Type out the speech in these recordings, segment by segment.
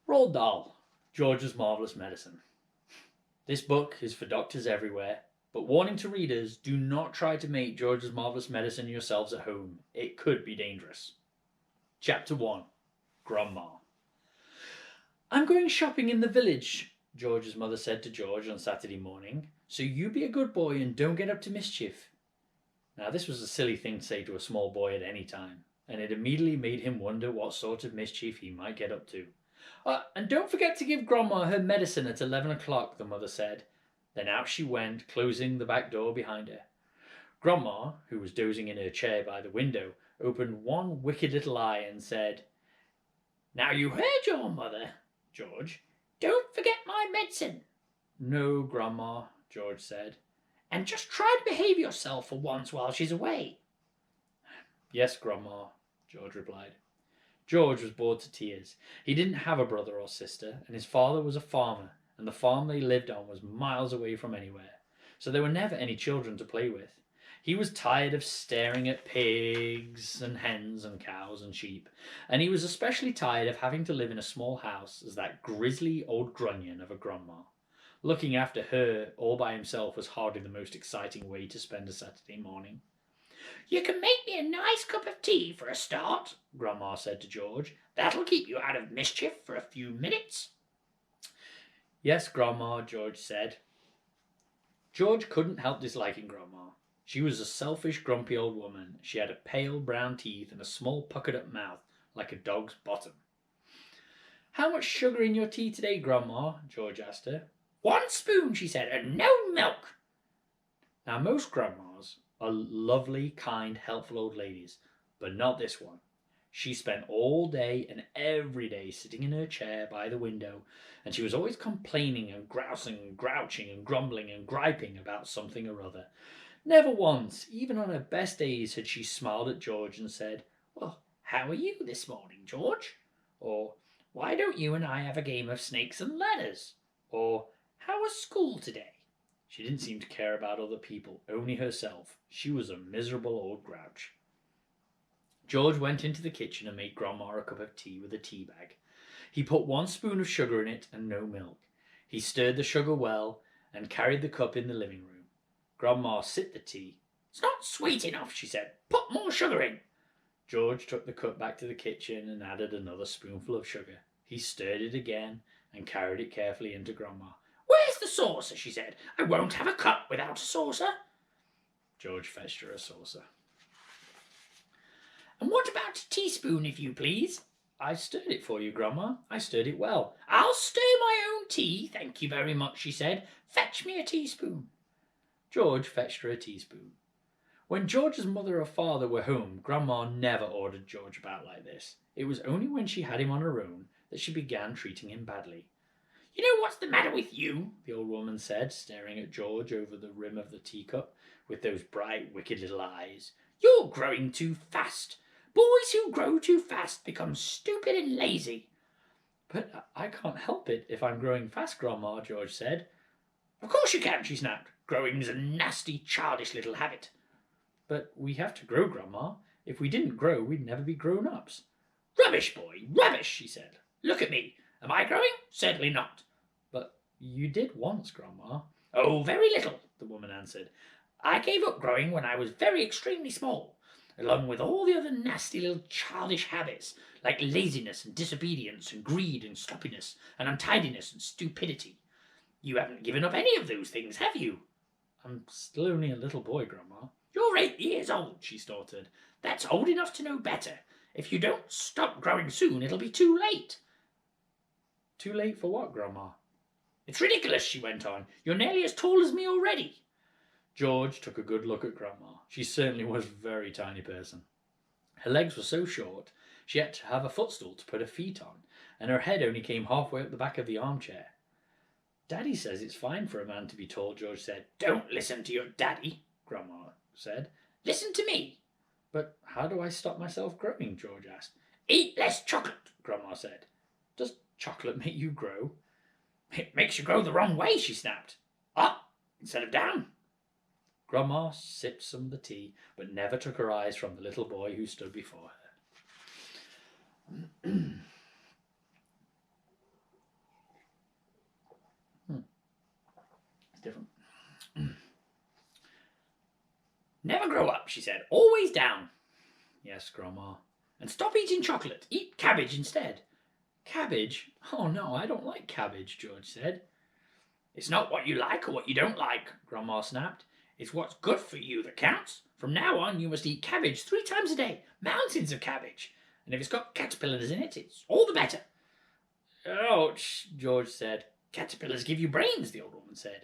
Roald Dahl, George's Marvellous Medicine. This book is for doctors everywhere, but warning to readers, do not try to make George's Marvellous Medicine yourselves at home. It could be dangerous. Chapter 1. Grandma. I'm going shopping in the village, George's mother said to George on Saturday morning, so you be a good boy and don't get up to mischief. Now this was a silly thing to say to a small boy at any time, and it immediately made him wonder what sort of mischief he might get up to. And don't forget to give Grandma her medicine at 11 o'clock, the mother said. Then out she went, closing the back door behind her. Grandma, who was dozing in her chair by the window, opened one wicked little eye and said, Now you heard your mother, George. Don't forget my medicine. No, Grandma, George said. And just try to behave yourself for once while she's away. Yes, Grandma, George replied. George was bored to tears. He didn't have a brother or sister, and his father was a farmer, and the farm they lived on was miles away from anywhere, so there were never any children to play with. He was tired of staring at pigs and hens and cows and sheep, and he was especially tired of having to live in a small house as that grisly old grunion of a grandma. Looking after her all by himself was hardly the most exciting way to spend a Saturday morning. You can make me a nice cup of tea for a start, Grandma said to George. That'll keep you out of mischief for a few minutes. Yes, Grandma, George said. George couldn't help disliking Grandma. She was a selfish, grumpy old woman. She had a pale brown teeth and a small puckered-up mouth, like a dog's bottom. How much sugar in your tea today, Grandma? George asked her. 1 spoon, she said, and no milk. Now, most grandmas are lovely, kind, helpful old ladies, but not this one. She spent all day and every day sitting in her chair by the window, and she was always complaining and grousing and grouching and grumbling and griping about something or other. Never once, even on her best days, had she smiled at George and said, Well, how are you this morning, George? Or, why don't you and I have a game of snakes and ladders? Or, how was school today? She didn't seem to care about other people, only herself. She was a miserable old grouch. George went into the kitchen and made Grandma a cup of tea with a tea bag. He put 1 spoon of sugar in it and no milk. He stirred the sugar well and carried the cup in the living room. Grandma sipped the tea. It's not sweet enough, she said. Put more sugar in. George took the cup back to the kitchen and added another spoonful of sugar. He stirred it again and carried it carefully into Grandma. Where's the saucer? She said. I won't have a cup without a saucer. George fetched her a saucer. And what about a teaspoon, if you please? I stirred it for you, Grandma. I stirred it well. I'll stir my own tea, thank you very much, she said. Fetch me a teaspoon. George fetched her a teaspoon. When George's mother or father were home, Grandma never ordered George about like this. It was only when she had him on her own that she began treating him badly. You know what's the matter with you? The old woman said, staring at George over the rim of the teacup with those bright, wicked little eyes. You're growing too fast. Boys who grow too fast become stupid and lazy. But I can't help it if I'm growing fast, Grandma, George said. Of course you can, she snapped. Growing's a nasty, childish little habit. But we have to grow, Grandma. If we didn't grow, we'd never be grown-ups. Rubbish, boy, rubbish, she said. Look at me. Am I growing? Certainly not. But you did once, Grandma. Oh, very little, the woman answered. I gave up growing when I was very extremely small, along with all the other nasty little childish habits, like laziness and disobedience and greed and sloppiness and untidiness and stupidity. You haven't given up any of those things, have you? I'm still only a little boy, Grandma. You're 8 years old, she snorted. That's old enough to know better. If you don't stop growing soon, it'll be too late. Too late for what, Grandma? It's ridiculous, she went on. You're nearly as tall as me already. George took a good look at Grandma. She certainly was a very tiny person. Her legs were so short, she had to have a footstool to put her feet on, and her head only came halfway up the back of the armchair. Daddy says it's fine for a man to be tall, George said. Don't listen to your daddy, Grandma said. Listen to me. But how do I stop myself growing? George asked. Eat less chocolate, Grandma said. Does chocolate make you grow? It makes you grow the wrong way, she snapped. Up instead of down. Grandma sipped some of the tea, but never took her eyes from the little boy who stood before her. up, she said. Always down. Yes, Grandma. And stop eating chocolate. Eat cabbage instead. Cabbage? Oh no, I don't like cabbage, George said. It's not what you like or what you don't like, Grandma snapped. It's what's good for you that counts. From now on, you must eat cabbage 3 times a day. Mountains of cabbage. And if it's got caterpillars in it, it's all the better. Ouch, George said. Caterpillars give you brains, the old woman said.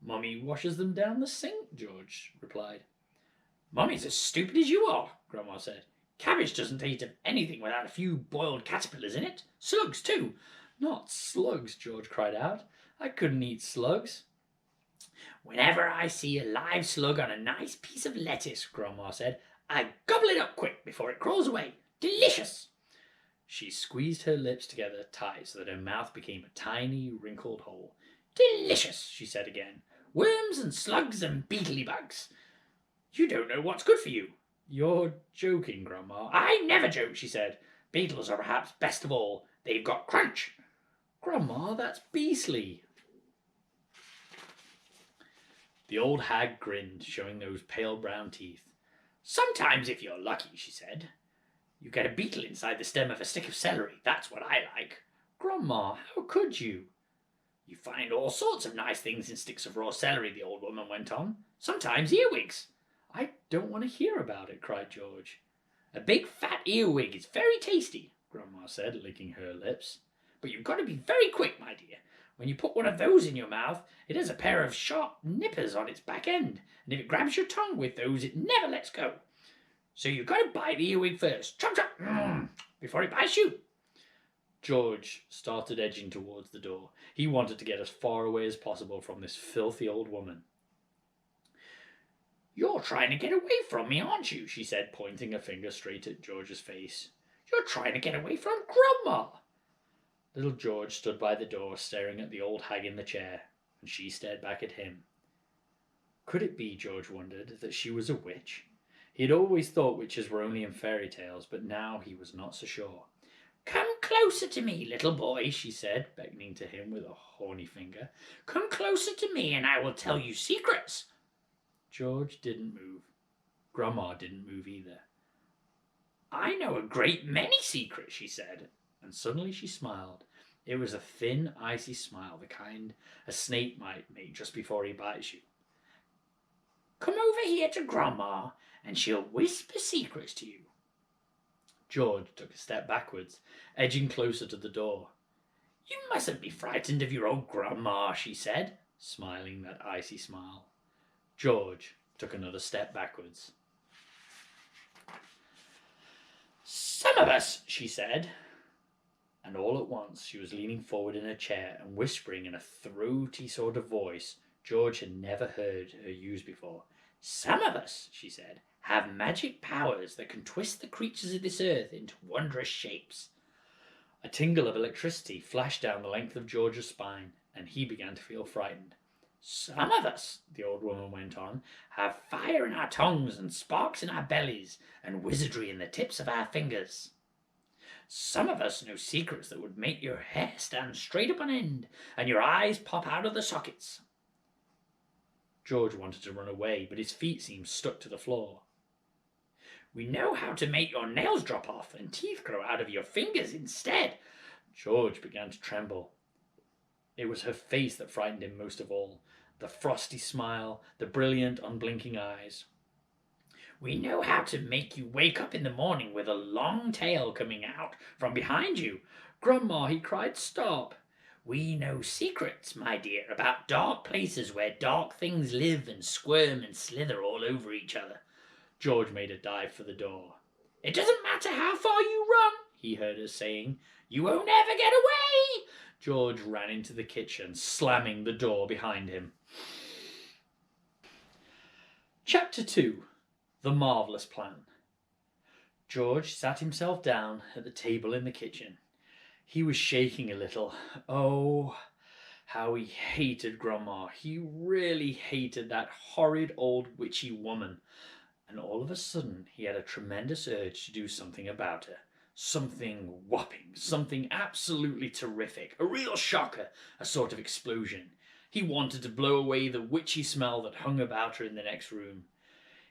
Mummy washes them down the sink, George replied. Mummy's as stupid as you are, Grandma said. Cabbage doesn't taste of anything without a few boiled caterpillars in it. Slugs, too. Not slugs, George cried out. I couldn't eat slugs. Whenever I see a live slug on a nice piece of lettuce, Grandma said, I gobble it up quick before it crawls away. Delicious! She squeezed her lips together tight so that her mouth became a tiny, wrinkled hole. Delicious, she said again. Worms and slugs and beetly bugs. You don't know what's good for you. You're joking, Grandma. I never joke, she said. Beetles are perhaps best of all. They've got crunch. Grandma, that's beastly. The old hag grinned, showing those pale brown teeth. Sometimes, if you're lucky, she said. You get a beetle inside the stem of a stick of celery. That's what I like. Grandma, how could you? You find all sorts of nice things in sticks of raw celery, the old woman went on. Sometimes earwigs. I don't want to hear about it, cried George. A big fat earwig is very tasty, Grandma said, licking her lips. But you've got to be very quick, my dear. When you put one of those in your mouth, it has a pair of sharp nippers on its back end, and if it grabs your tongue with those, it never lets go. So you've got to bite the earwig first, chomp chomp, before it bites you. George started edging towards the door. He wanted to get as far away as possible from this filthy old woman. You're trying to get away from me, aren't you? She said, pointing a finger straight at George's face. You're trying to get away from Grandma. Little George stood by the door, staring at the old hag in the chair, and she stared back at him. Could it be, George wondered, that she was a witch? He had always thought witches were only in fairy tales, but now he was not so sure. Come closer to me, little boy, she said, beckoning to him with a horny finger. Come closer to me, and I will tell you secrets. George didn't move. Grandma didn't move either. I know a great many secrets, she said, and suddenly she smiled. It was a thin, icy smile, the kind a snake might make just before he bites you. Come over here to Grandma, and she'll whisper secrets to you. George took a step backwards, edging closer to the door. You mustn't be frightened of your old Grandma, she said, smiling that icy smile. George took another step backwards. Some of us, she said. And all at once she was leaning forward in her chair and whispering in a throaty sort of voice George had never heard her use before. Some of us, she said, have magic powers that can twist the creatures of this earth into wondrous shapes. A tingle of electricity flashed down the length of George's spine, and he began to feel frightened. Some of us, the old woman went on, have fire in our tongues and sparks in our bellies and wizardry in the tips of our fingers. Some of us know secrets that would make your hair stand straight up on end and your eyes pop out of the sockets. George wanted to run away, but his feet seemed stuck to the floor. We know how to make your nails drop off and teeth grow out of your fingers instead. George began to tremble. It was her face that frightened him most of all, the frosty smile, the brilliant, unblinking eyes. We know how to make you wake up in the morning with a long tail coming out from behind you. Grandma, he cried, stop. We know secrets, my dear, about dark places where dark things live and squirm and slither all over each other. George made a dive for the door. It doesn't matter how far you run, he heard her saying. You won't ever get away. George ran into the kitchen, slamming the door behind him. Chapter 2. The Marvellous Plan. George sat himself down at the table in the kitchen. He was shaking a little. Oh, how he hated Grandma. He really hated that horrid old witchy woman. And all of a sudden he had a tremendous urge to do something about her. Something whopping, something absolutely terrific, a real shocker, a sort of explosion. He wanted to blow away the witchy smell that hung about her in the next room.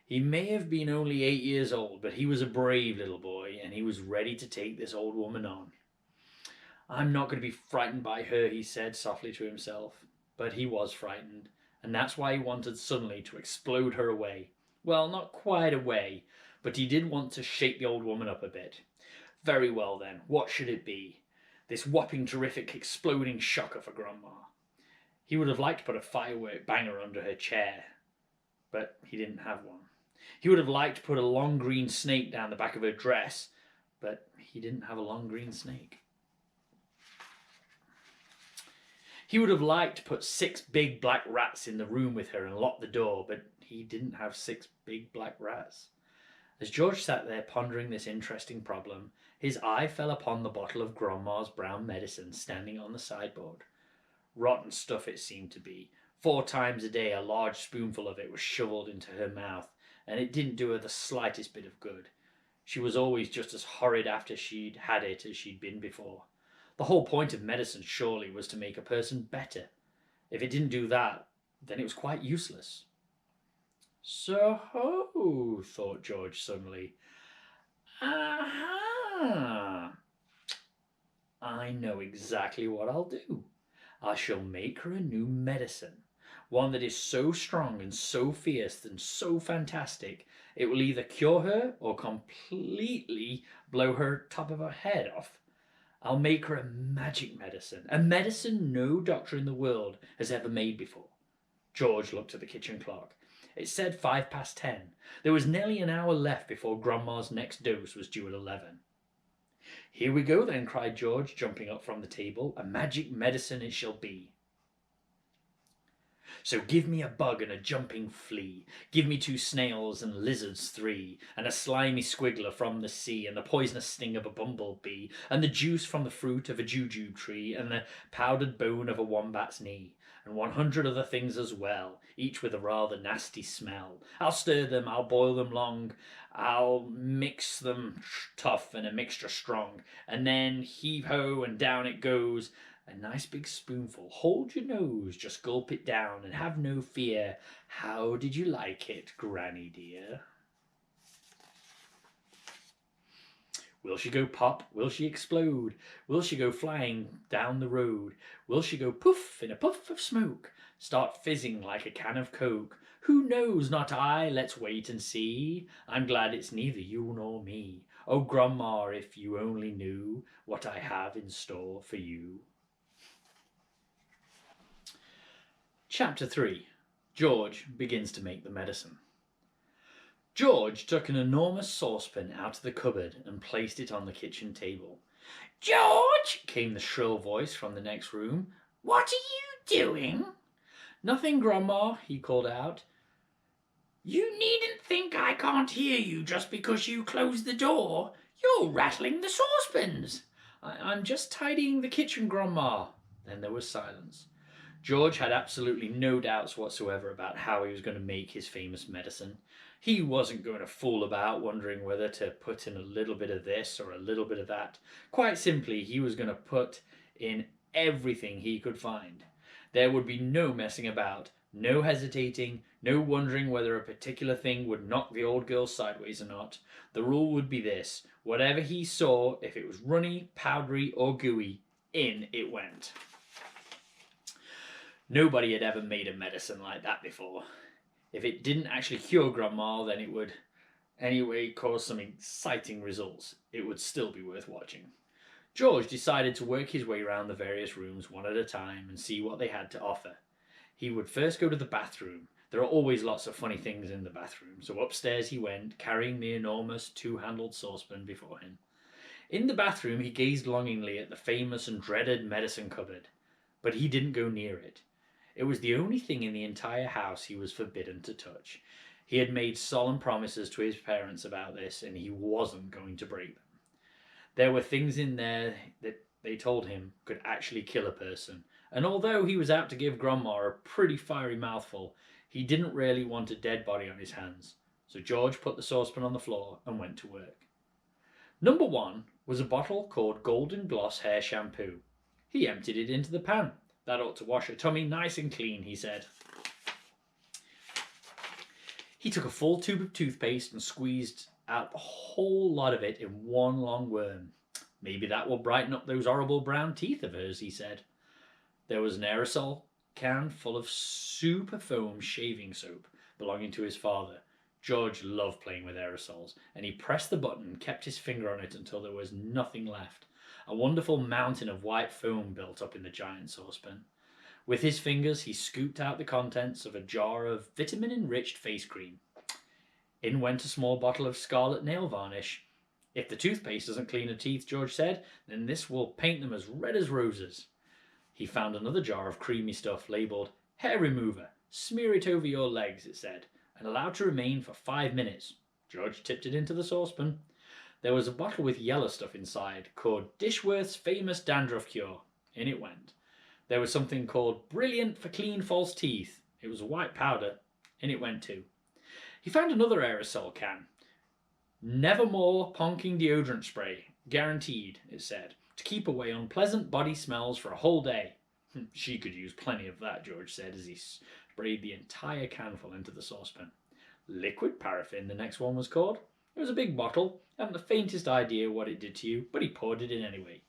He may have been only 8 years old, but he was a brave little boy, and he was ready to take this old woman on. I'm not going to be frightened by her, he said softly to himself. But he was frightened, and that's why he wanted suddenly to explode her away. Well, not quite away, but he did want to shake the old woman up a bit. Very well then, what should it be? This whopping, terrific, exploding shocker for Grandma. He would have liked to put a firework banger under her chair, but he didn't have one. He would have liked to put a long green snake down the back of her dress, but he didn't have a long green snake. He would have liked to put 6 big black rats in the room with her and lock the door, but he didn't have 6 big black rats. As George sat there pondering this interesting problem, his eye fell upon the bottle of Grandma's brown medicine standing on the sideboard. Rotten stuff it seemed to be. 4 times a day a large spoonful of it was shoveled into her mouth, and it didn't do her the slightest bit of good. She was always just as horrid after she'd had it as she'd been before. The whole point of medicine, surely, was to make a person better. If it didn't do that, then it was quite useless. So, thought George suddenly. Aha! I know exactly what I'll do. I shall make her a new medicine. One that is so strong and so fierce and so fantastic, it will either cure her or completely blow her top of her head off. I'll make her a magic medicine, a medicine no doctor in the world has ever made before. George looked at the kitchen clock. It said 10:05. There was nearly an hour left before Grandma's next dose was due at 11. Here we go then, cried George, jumping up from the table. A magic medicine it shall be. So give me a bug and a jumping flea, give me 2 snails and lizards 3, and a slimy squiggler from the sea, and the poisonous sting of a bumblebee, and the juice from the fruit of a jujube tree, and the powdered bone of a wombat's knee, and 100 other things as well, each with a rather nasty smell. I'll stir them, I'll boil them long, I'll mix them tough and a mixture strong, and then heave-ho and down it goes. A nice big spoonful. Hold your nose, just gulp it down, and have no fear. How did you like it, Granny dear? Will she go pop? Will she explode? Will she go flying down the road? Will she go poof in a puff of smoke? Start fizzing like a can of Coke? Who knows? Not I. Let's wait and see. I'm glad it's neither you nor me. Oh, Grandma, if you only knew what I have in store for you. Chapter 3. George begins to make the medicine. George took an enormous saucepan out of the cupboard and placed it on the kitchen table. George, came the shrill voice from the next room. What are you doing? Nothing, Grandma, he called out. You needn't think I can't hear you just because you closed the door. You're rattling the saucepans. I'm just tidying the kitchen, Grandma. Then there was silence. George had absolutely no doubts whatsoever about how he was going to make his famous medicine. He wasn't going to fool about wondering whether to put in a little bit of this or a little bit of that. Quite simply, he was going to put in everything he could find. There would be no messing about, no hesitating, no wondering whether a particular thing would knock the old girl sideways or not. The rule would be this: whatever he saw, if it was runny, powdery, or gooey, in it went. Nobody had ever made a medicine like that before. If it didn't actually cure Grandma, then it would anyway cause some exciting results. It would still be worth watching. George decided to work his way around the various rooms one at a time and see what they had to offer. He would first go to the bathroom. There are always lots of funny things in the bathroom, so upstairs he went, carrying the enormous 2-handled saucepan before him. In the bathroom he gazed longingly at the famous and dreaded medicine cupboard, but he didn't go near it. It was the only thing in the entire house he was forbidden to touch. He had made solemn promises to his parents about this, and he wasn't going to break them. There were things in there that they told him could actually kill a person, and although he was out to give Grandma a pretty fiery mouthful, he didn't really want a dead body on his hands. So George put the saucepan on the floor and went to work. Number 1 was a bottle called Golden Gloss Hair Shampoo. He emptied it into the pan. That ought to wash her tummy nice and clean, he said. He took a full tube of toothpaste and squeezed out the whole lot of it in one long worm. Maybe that will brighten up those horrible brown teeth of hers, he said. There was an aerosol can full of super foam shaving soap belonging to his father. George loved playing with aerosols, and he pressed the button and kept his finger on it until there was nothing left. A wonderful mountain of white foam built up in the giant saucepan. With his fingers, he scooped out the contents of a jar of vitamin-enriched face cream. In went a small bottle of scarlet nail varnish. If the toothpaste doesn't clean her teeth, George said, then this will paint them as red as roses. He found another jar of creamy stuff labelled hair remover. Smear it over your legs, it said, and allow to remain for 5 minutes. George tipped it into the saucepan. There was a bottle with yellow stuff inside called Dishworth's famous dandruff cure. In it went. There was something called Brilliant for Clean False Teeth. It was a white powder. In it went too. He found another aerosol can. Nevermore Ponking Deodorant Spray. Guaranteed, it said, to keep away unpleasant body smells for a whole day. She could use plenty of that, George said as he sprayed the entire canful into the saucepan. Liquid paraffin, the next one was called. It was a big bottle. Hadn't the faintest idea what it did to you, but he poured it in anyway.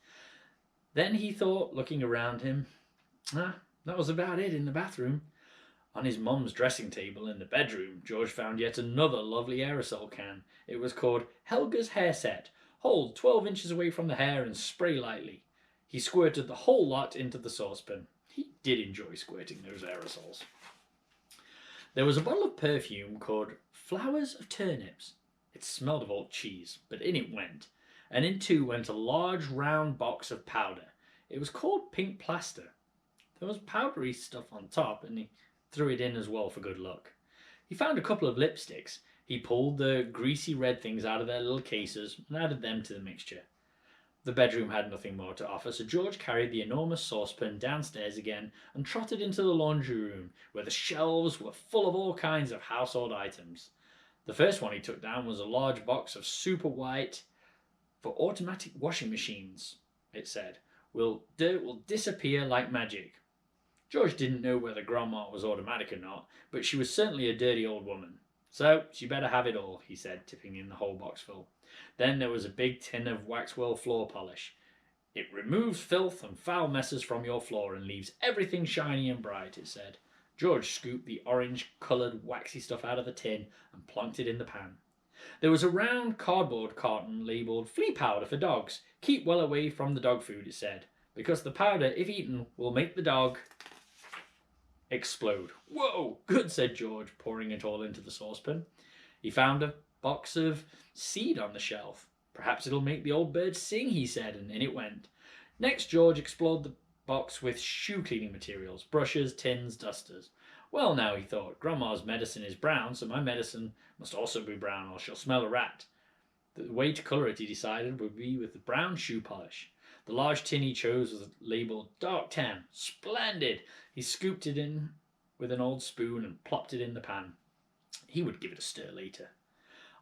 Then he thought, looking around him, that was about it in the bathroom. On his mum's dressing table in the bedroom, George found yet another lovely aerosol can. It was called Helga's Hair Set. Hold 12 inches away from the hair and spray lightly. He squirted the whole lot into the saucepan. He did enjoy squirting those aerosols. There was a bottle of perfume called Flowers of Turnips. It smelled of old cheese, but in it went. And in too went a large round box of powder. It was called pink plaster. There was powdery stuff on top, and he threw it in as well for good luck. He found a couple of lipsticks. He pulled the greasy red things out of their little cases and added them to the mixture. The bedroom had nothing more to offer, so George carried the enormous saucepan downstairs again and trotted into the laundry room, where the shelves were full of all kinds of household items. The first one he took down was a large box of super white for automatic washing machines, it said. Dirt will disappear like magic. George didn't know whether Grandma was automatic or not, but she was certainly a dirty old woman. So she better have it all, he said, tipping in the whole box full. Then there was a big tin of Waxwell floor polish. It removes filth and foul messes from your floor and leaves everything shiny and bright, it said. George scooped the orange-coloured waxy stuff out of the tin and plonked it in the pan. There was a round cardboard carton labelled flea powder for dogs. Keep well away from the dog food, it said, because the powder, if eaten, will make the dog explode. Whoa, good, said George, pouring it all into the saucepan. He found a box of seed on the shelf. Perhaps it'll make the old bird sing, he said, and in it went. Next, George explored the box with shoe cleaning materials, brushes, tins, dusters. Well, now, he thought, Grandma's medicine is brown, so my medicine must also be brown, or she'll smell a rat. The way to colour it, he decided, would be with the brown shoe polish. The large tin he chose was labelled dark tan. Splendid! He scooped it in with an old spoon and plopped it in the pan. He would give it a stir later.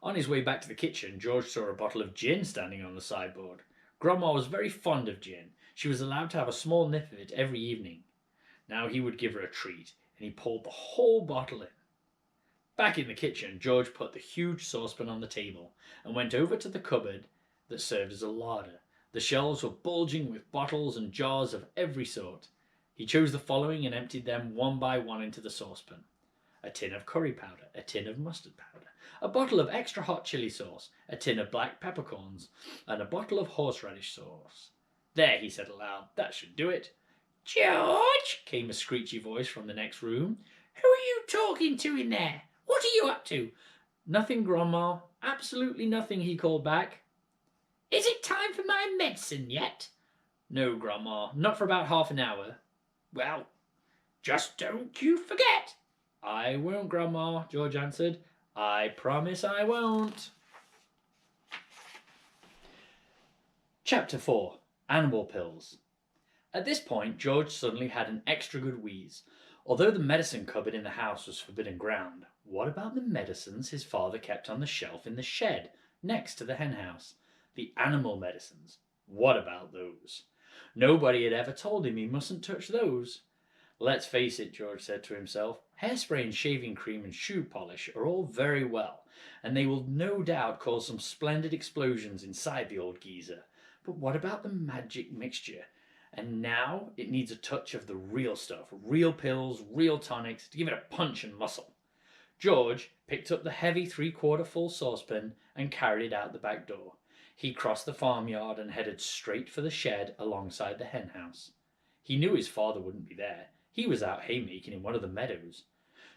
On his way back to the kitchen, George saw a bottle of gin standing on the sideboard. Grandma was very fond of gin. She was allowed to have a small nip of it every evening. Now he would give her a treat, and he poured the whole bottle in. Back in the kitchen, George put the huge saucepan on the table and went over to the cupboard that served as a larder. The shelves were bulging with bottles and jars of every sort. He chose the following and emptied them one by one into the saucepan. A tin of curry powder, a tin of mustard powder, a bottle of extra hot chili sauce, a tin of black peppercorns, and a bottle of horseradish sauce. There, he said aloud, that should do it. George, came a screechy voice from the next room. Who are you talking to in there? What are you up to? Nothing, Grandma. Absolutely nothing, he called back. Is it time for my medicine yet? No, Grandma, not for about half an hour. Well, just don't you forget. I won't, Grandma, George answered. I promise I won't. Chapter 4. Animal Pills. At this point, George suddenly had an extra good wheeze. Although the medicine cupboard in the house was forbidden ground, what about the medicines his father kept on the shelf in the shed next to the hen house? The animal medicines. What about those? Nobody had ever told him he mustn't touch those. Let's face it, George said to himself. Hairspray and shaving cream and shoe polish are all very well, and they will no doubt cause some splendid explosions inside the old geezer. But what about the magic mixture? And now it needs a touch of the real stuff, real pills, real tonics, to give it a punch and muscle. George picked up the heavy 3/4 full saucepan and carried it out the back door. He crossed the farmyard and headed straight for the shed alongside the hen house. He knew his father wouldn't be there. He was out haymaking in one of the meadows.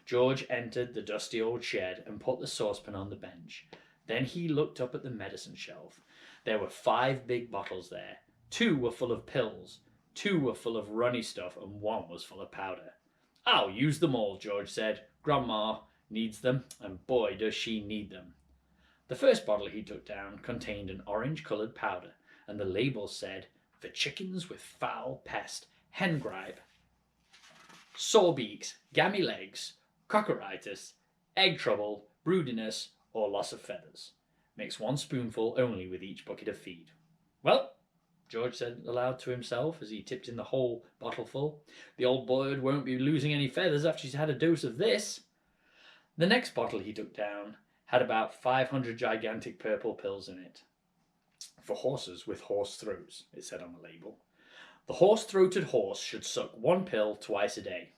George entered the dusty old shed and put the saucepan on the bench. Then he looked up at the medicine shelf. There were 5 big bottles there. 2 were full of pills, 2 were full of runny stuff, and 1 was full of powder. I'll use them all, George said. Grandma needs them, and boy does she need them. The first bottle he took down contained an orange-coloured powder, and the label said, "For chickens with foul pest, hen gripe, sore beaks, gammy legs, cockeritis, egg trouble, broodiness, or loss of feathers. Mix 1 spoonful only with each bucket of feed." Well, George said aloud to himself as he tipped in the whole bottleful, the old bird won't be losing any feathers after she's had a dose of this. The next bottle he took down had about 500 gigantic purple pills in it. "For horses with horse throats," it said on the label. "The horse-throated horse should suck 1 pill twice a day."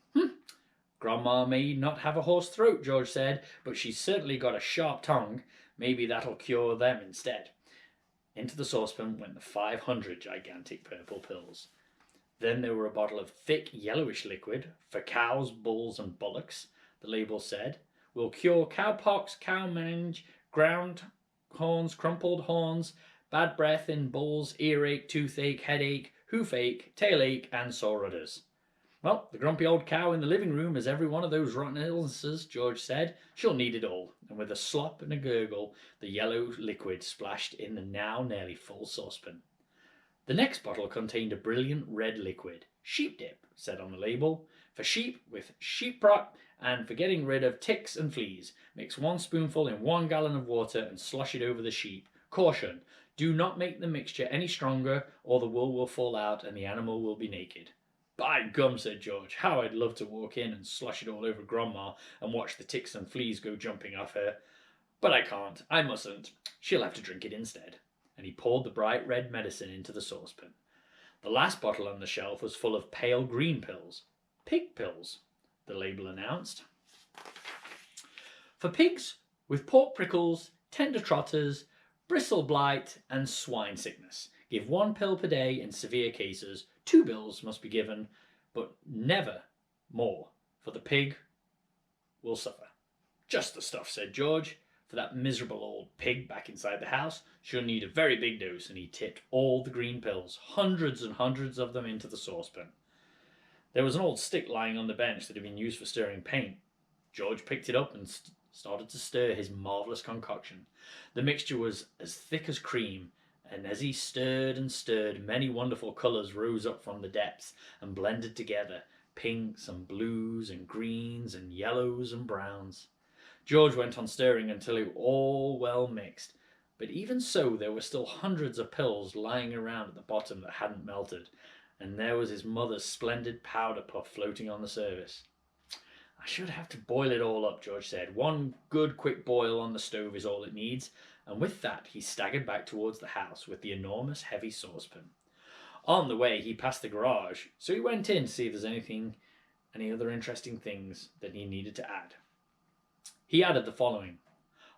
Grandma may not have a horse throat, George said, but she's certainly got a sharp tongue. Maybe that'll cure them instead. Into the saucepan went the 500 gigantic purple pills. Then there were a bottle of thick yellowish liquid for cows, bulls, and bullocks. The label said, "Will cure cowpox, cow mange, ground horns, crumpled horns, bad breath in bulls, earache, toothache, headache, hoofache, tail-ache, and sore udders." Well, the grumpy old cow in the living room has every one of those rotten illnesses, George said. She'll need it all. And with a slop and a gurgle, the yellow liquid splashed in the now nearly full saucepan. The next bottle contained a brilliant red liquid. "Sheep dip," said on the label. "For sheep with sheep rot and for getting rid of ticks and fleas. Mix 1 spoonful in 1 gallon of water and slosh it over the sheep. Caution, do not make the mixture any stronger or the wool will fall out and the animal will be naked." "By gum," said George, "how I'd love to walk in and slosh it all over Grandma and watch the ticks and fleas go jumping off her. But I can't. I mustn't. She'll have to drink it instead." And he poured the bright red medicine into the saucepan. The last bottle on the shelf was full of pale green pills. "Pig pills," the label announced. "For pigs with pork prickles, tender trotters, bristle blight, and swine sickness. Give 1 pill per day in severe cases. 2 pills must be given, but never more, for the pig will suffer." "Just the stuff," said George. "For that miserable old pig back inside the house, she'll need a very big dose," and he tipped all the green pills, hundreds and hundreds of them, into the saucepan. There was an old stick lying on the bench that had been used for stirring paint. George picked it up and started to stir his marvellous concoction. The mixture was as thick as cream, and as he stirred and stirred, many wonderful colours rose up from the depths and blended together, pinks and blues and greens and yellows and browns. George went on stirring until it was all well mixed, but even so there were still hundreds of pills lying around at the bottom that hadn't melted, and there was his mother's splendid powder puff floating on the surface. "I should have to boil it all up," George said. 1 good quick boil on the stove is all it needs." And with that he staggered back towards the house with the enormous heavy saucepan. On the way he passed the garage, so he went in to see if there's any other interesting things that he needed to add. He added the following: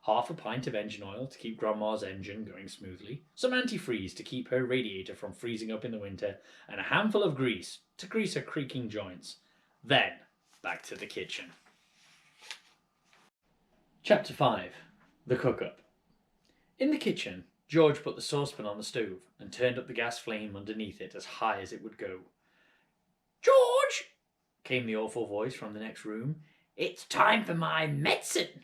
1/2 pint of engine oil to keep Grandma's engine going smoothly, some antifreeze to keep her radiator from freezing up in the winter, and a handful of grease to grease her creaking joints. Then back to the kitchen. Chapter 5. The Cook-Up. In the kitchen, George put the saucepan on the stove and turned up the gas flame underneath it as high as it would go. "George," came the awful voice from the next room, "it's time for my medicine."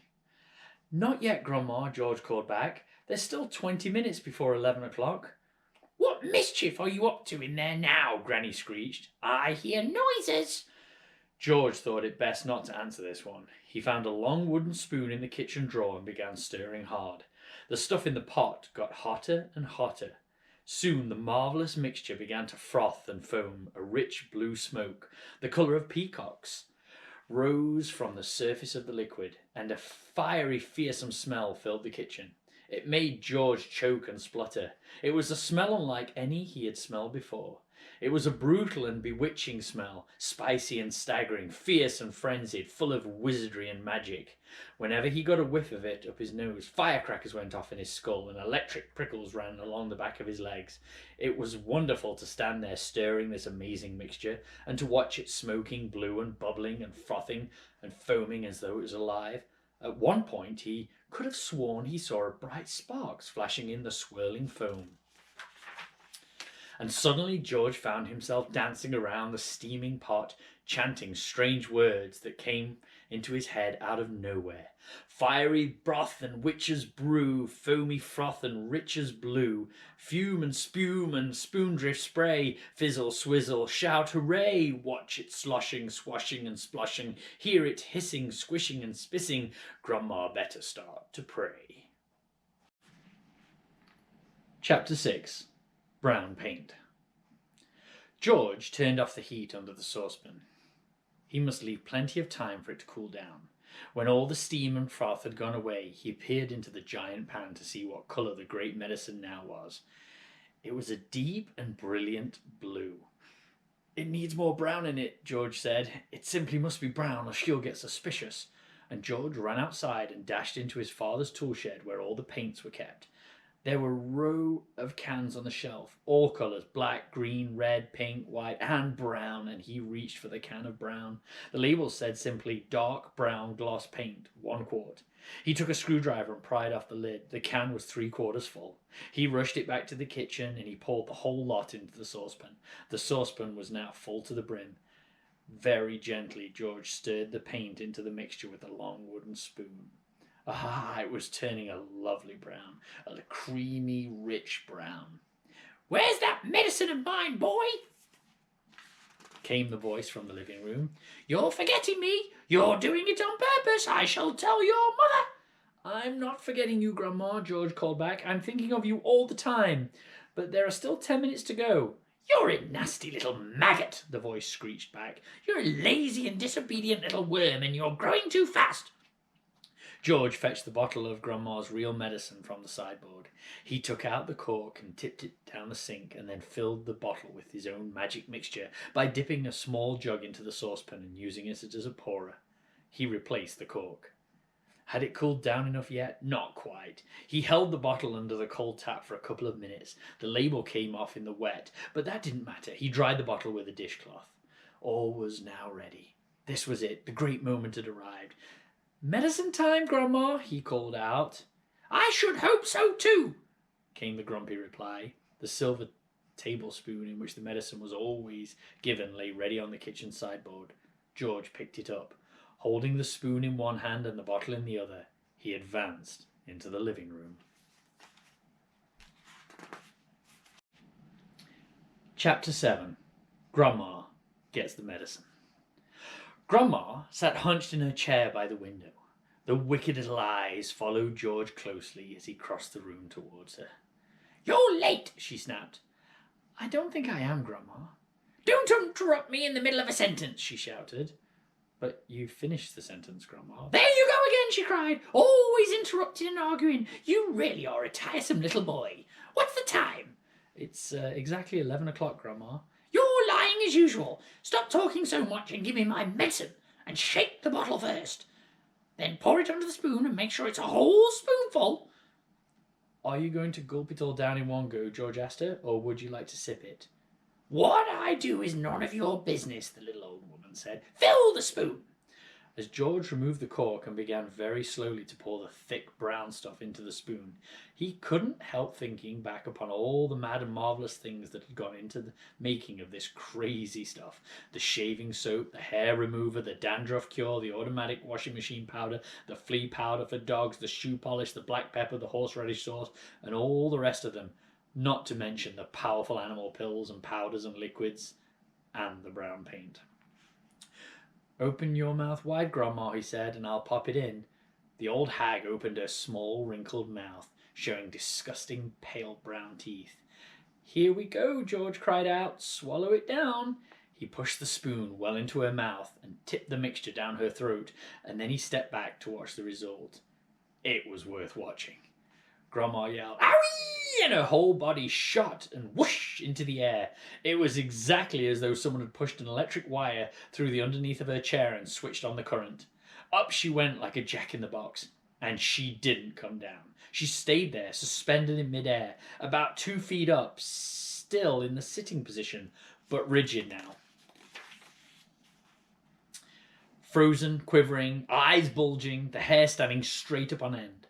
"Not yet, Grandma," George called back. "There's still 20 minutes before 11 o'clock. "What mischief are you up to in there now?" Granny screeched. "I hear noises." George thought it best not to answer this one. He found a long wooden spoon in the kitchen drawer and began stirring hard. The stuff in the pot got hotter and hotter. Soon the marvellous mixture began to froth and foam. A rich blue smoke, the colour of peacocks, rose from the surface of the liquid, and a fiery, fearsome smell filled the kitchen. It made George choke and splutter. It was a smell unlike any he had smelled before. It was a brutal and bewitching smell, spicy and staggering, fierce and frenzied, full of wizardry and magic. Whenever he got a whiff of it up his nose, firecrackers went off in his skull and electric prickles ran along the back of his legs. It was wonderful to stand there stirring this amazing mixture, and to watch it smoking blue and bubbling and frothing and foaming as though it was alive. At one point he could have sworn he saw bright sparks flashing in the swirling foam. And suddenly George found himself dancing around the steaming pot, chanting strange words that came into his head out of nowhere. Fiery broth and witch's brew, foamy froth and rich as blue, fume and spume and spoondrift spray, fizzle, swizzle, shout hooray, watch it sloshing, swashing and sploshing, hear it hissing, squishing and spissing, Grandma better start to pray. Chapter 6. Brown paint. George turned off the heat under the saucepan. He must leave plenty of time for it to cool down. When all the steam and froth had gone away, he peered into the giant pan to see what colour the great medicine now was. It was a deep and brilliant blue. "It needs more brown in it," George said. "It simply must be brown or she'll get suspicious." And George ran outside and dashed into his father's tool shed where all the paints were kept. There were a row of cans on the shelf, all colours, black, green, red, pink, white, and brown, and he reached for the can of brown. The label said simply, "Dark brown gloss paint, 1 quart." He took a screwdriver and pried off the lid. The can was 3/4 full. He rushed it back to the kitchen, and he poured the whole lot into the saucepan. The saucepan was now full to the brim. Very gently, George stirred the paint into the mixture with a long wooden spoon. Ah, it was turning a lovely brown, a creamy, rich brown. "Where's that medicine of mine, boy?" came the voice from the living room. "You're forgetting me. You're doing it on purpose. I shall tell your mother." "I'm not forgetting you, Grandma," George called back. "I'm thinking of you all the time. But there are still 10 minutes to go." "You're a nasty little maggot," the voice screeched back. "You're a lazy and disobedient little worm, and you're growing too fast." George fetched the bottle of Grandma's real medicine from the sideboard. He took out the cork and tipped it down the sink, and then filled the bottle with his own magic mixture by dipping a small jug into the saucepan and using it as a pourer. He replaced the cork. Had it cooled down enough yet? Not quite. He held the bottle under the cold tap for a couple of minutes. The label came off in the wet, but that didn't matter. He dried the bottle with a dishcloth. All was now ready. This was it. The great moment had arrived. "Medicine time, Grandma," he called out. "I should hope so too," came the grumpy reply. The silver tablespoon in which the medicine was always given lay ready on the kitchen sideboard. George picked it up. Holding the spoon in one hand and the bottle in the other, he advanced into the living room. Chapter 7. Grandma Gets the Medicine. Grandma sat hunched in her chair by the window. The wicked little eyes followed George closely as he crossed the room towards her. "You're late," she snapped. "I don't think I am, Grandma." "Don't interrupt me in the middle of a sentence," she shouted. "But you finished the sentence, Grandma." "There you go again," she cried. "Always interrupting and arguing. You really are a tiresome little boy. What's the time?" "It's exactly 11 o'clock, Grandma." "You're lying as usual. Stop talking so much and give me my medicine. And shake the bottle first. Then pour it onto the spoon and make sure it's a whole spoonful." "Are you going to gulp it all down in one go?" George asked her, "or would you like to sip it?" "What I do is none of your business," the little old woman said. "Fill the spoon." As George removed the cork and began very slowly to pour the thick brown stuff into the spoon, he couldn't help thinking back upon all the mad and marvellous things that had gone into the making of this crazy stuff. The shaving soap, the hair remover, the dandruff cure, the automatic washing machine powder, the flea powder for dogs, the shoe polish, the black pepper, the horseradish sauce, and all the rest of them, not to mention the powerful animal pills and powders and liquids, and the brown paint. "Open your mouth wide, Grandma," he said, "and I'll pop it in." The old hag opened her small, wrinkled mouth, showing disgusting, pale brown teeth. "Here we go," George cried out. "Swallow it down." He pushed the spoon well into her mouth and tipped the mixture down her throat, and then he stepped back to watch the result. It was worth watching. Grandma yelled, "Owie!" and her whole body shot and whoosh into the air. It was exactly as though someone had pushed an electric wire through the underneath of her chair and switched on the current. Up she went like a jack-in-the-box. And she didn't come down. She stayed there, suspended in midair, about 2 feet up, still in the sitting position, but rigid now. Frozen, quivering, eyes bulging, the hair standing straight up on end.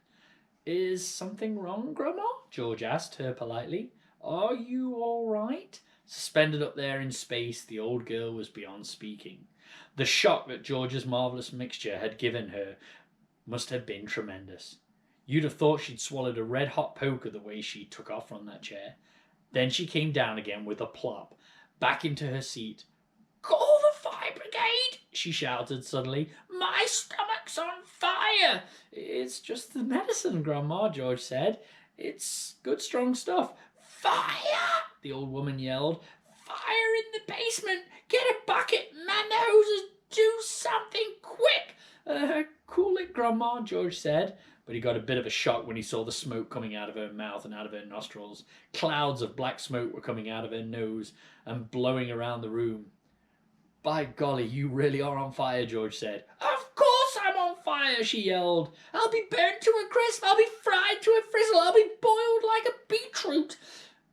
"Is something wrong, Grandma?" George asked her politely. "Are you all right?" Suspended up there in space, the old girl was beyond speaking. The shock that George's marvellous mixture had given her must have been tremendous. You'd have thought she'd swallowed a red-hot poker the way she took off from that chair. Then she came down again with a plop, back into her seat. "Call the fire brigade!" she shouted suddenly. "My stomach's on fire!" "It's just the medicine, Grandma," George said. "It's good strong stuff." "Fire!" the old woman yelled. "Fire in the basement! Get a bucket, man the hoses, do something quick!" "Cool it, Grandma," George said, but he got a bit of a shock when he saw the smoke coming out of her mouth and out of her nostrils. Clouds of black smoke were coming out of her nose and blowing around the room. "By golly, you really are on fire," George said. "Of course I'm on fire," she yelled. "I'll be burnt to a crisp, I'll be fried to a frizzle, I'll be boiled like a beetroot."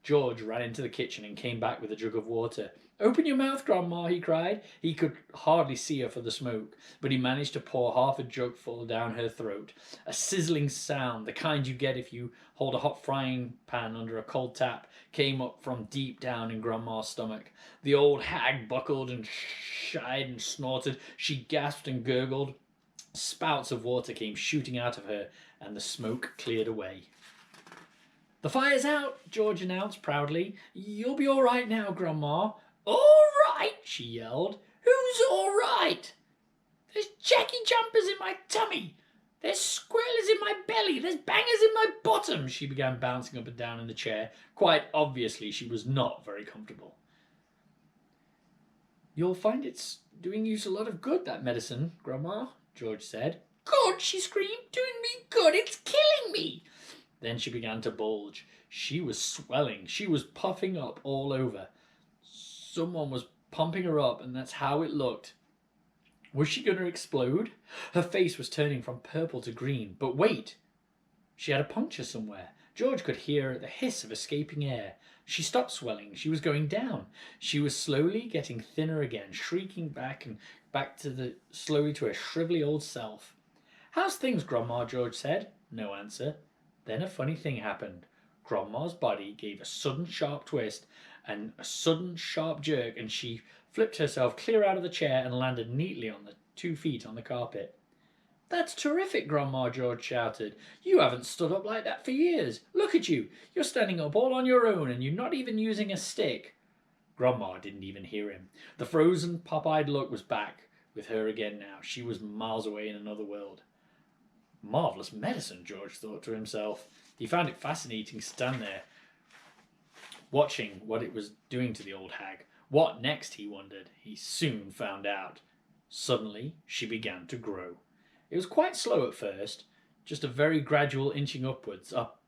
George ran into the kitchen and came back with a jug of water. "Open your mouth, Grandma," he cried. He could hardly see her for the smoke, but he managed to pour half a jugful down her throat. A sizzling sound, the kind you get if you hold a hot frying pan under a cold tap, came up from deep down in Grandma's stomach. The old hag buckled and shied and snorted. She gasped and gurgled. Spouts of water came shooting out of her, and the smoke cleared away. "The fire's out," George announced proudly. "You'll be all right now, Grandma." "All right," she yelled. "Who's all right? There's Jackie jumpers in my tummy. There's squealers in my belly. There's bangers in my bottom." She began bouncing up and down in the chair. Quite obviously, she was not very comfortable. "You'll find it's doing you a lot of good, that medicine, Grandma," George said. "Good," she screamed. "Doing me good. It's killing me." Then she began to bulge. She was swelling. She was puffing up all over. Someone was pumping her up, and that's how it looked. Was she going to explode? Her face was turning from purple to green. But wait! She had a puncture somewhere. George could hear the hiss of escaping air. She stopped swelling. She was going down. She was slowly getting thinner again, shrieking back slowly to her shrivelly old self. "How's things, Grandma?" George said. No answer. Then a funny thing happened. Grandma's body gave a sudden sharp twist and a sudden sharp jerk, and she flipped herself clear out of the chair and landed neatly on the 2 feet on the carpet. "That's terrific, Grandma," George shouted. "You haven't stood up like that for years. Look at you. You're standing up all on your own, and you're not even using a stick." Grandma didn't even hear him. The frozen, pop-eyed look was back with her again now. She was miles away in another world. Marvellous medicine, George thought to himself. He found it fascinating to stand there, watching what it was doing to the old hag. What next, he wondered. He soon found out. Suddenly, she began to grow. It was quite slow at first, just a very gradual inching upwards, up,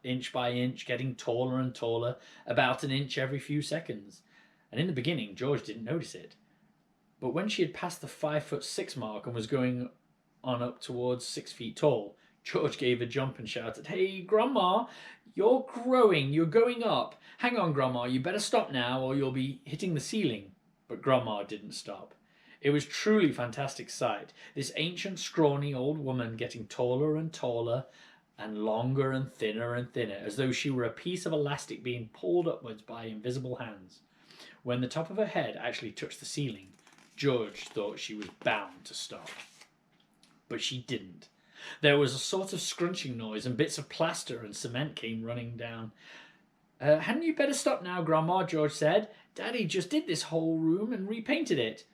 inch by inch, getting taller and taller, about an inch every few seconds. And in the beginning, George didn't notice it. But when she had passed the 5'6" mark and was going on up towards 6 feet tall, George gave a jump and shouted, "Hey, Grandma, you're growing, you're going up. Hang on, Grandma, you better stop now or you'll be hitting the ceiling." But Grandma didn't stop. It was truly fantastic sight, this ancient, scrawny old woman getting taller and taller and longer and thinner, as though she were a piece of elastic being pulled upwards by invisible hands. When the top of her head actually touched the ceiling, George thought she was bound to stop. But she didn't. There was a sort of scrunching noise, and bits of plaster and cement came running down. "Hadn't you better stop now, Grandma?" George said. "Daddy just did this whole room and repainted it."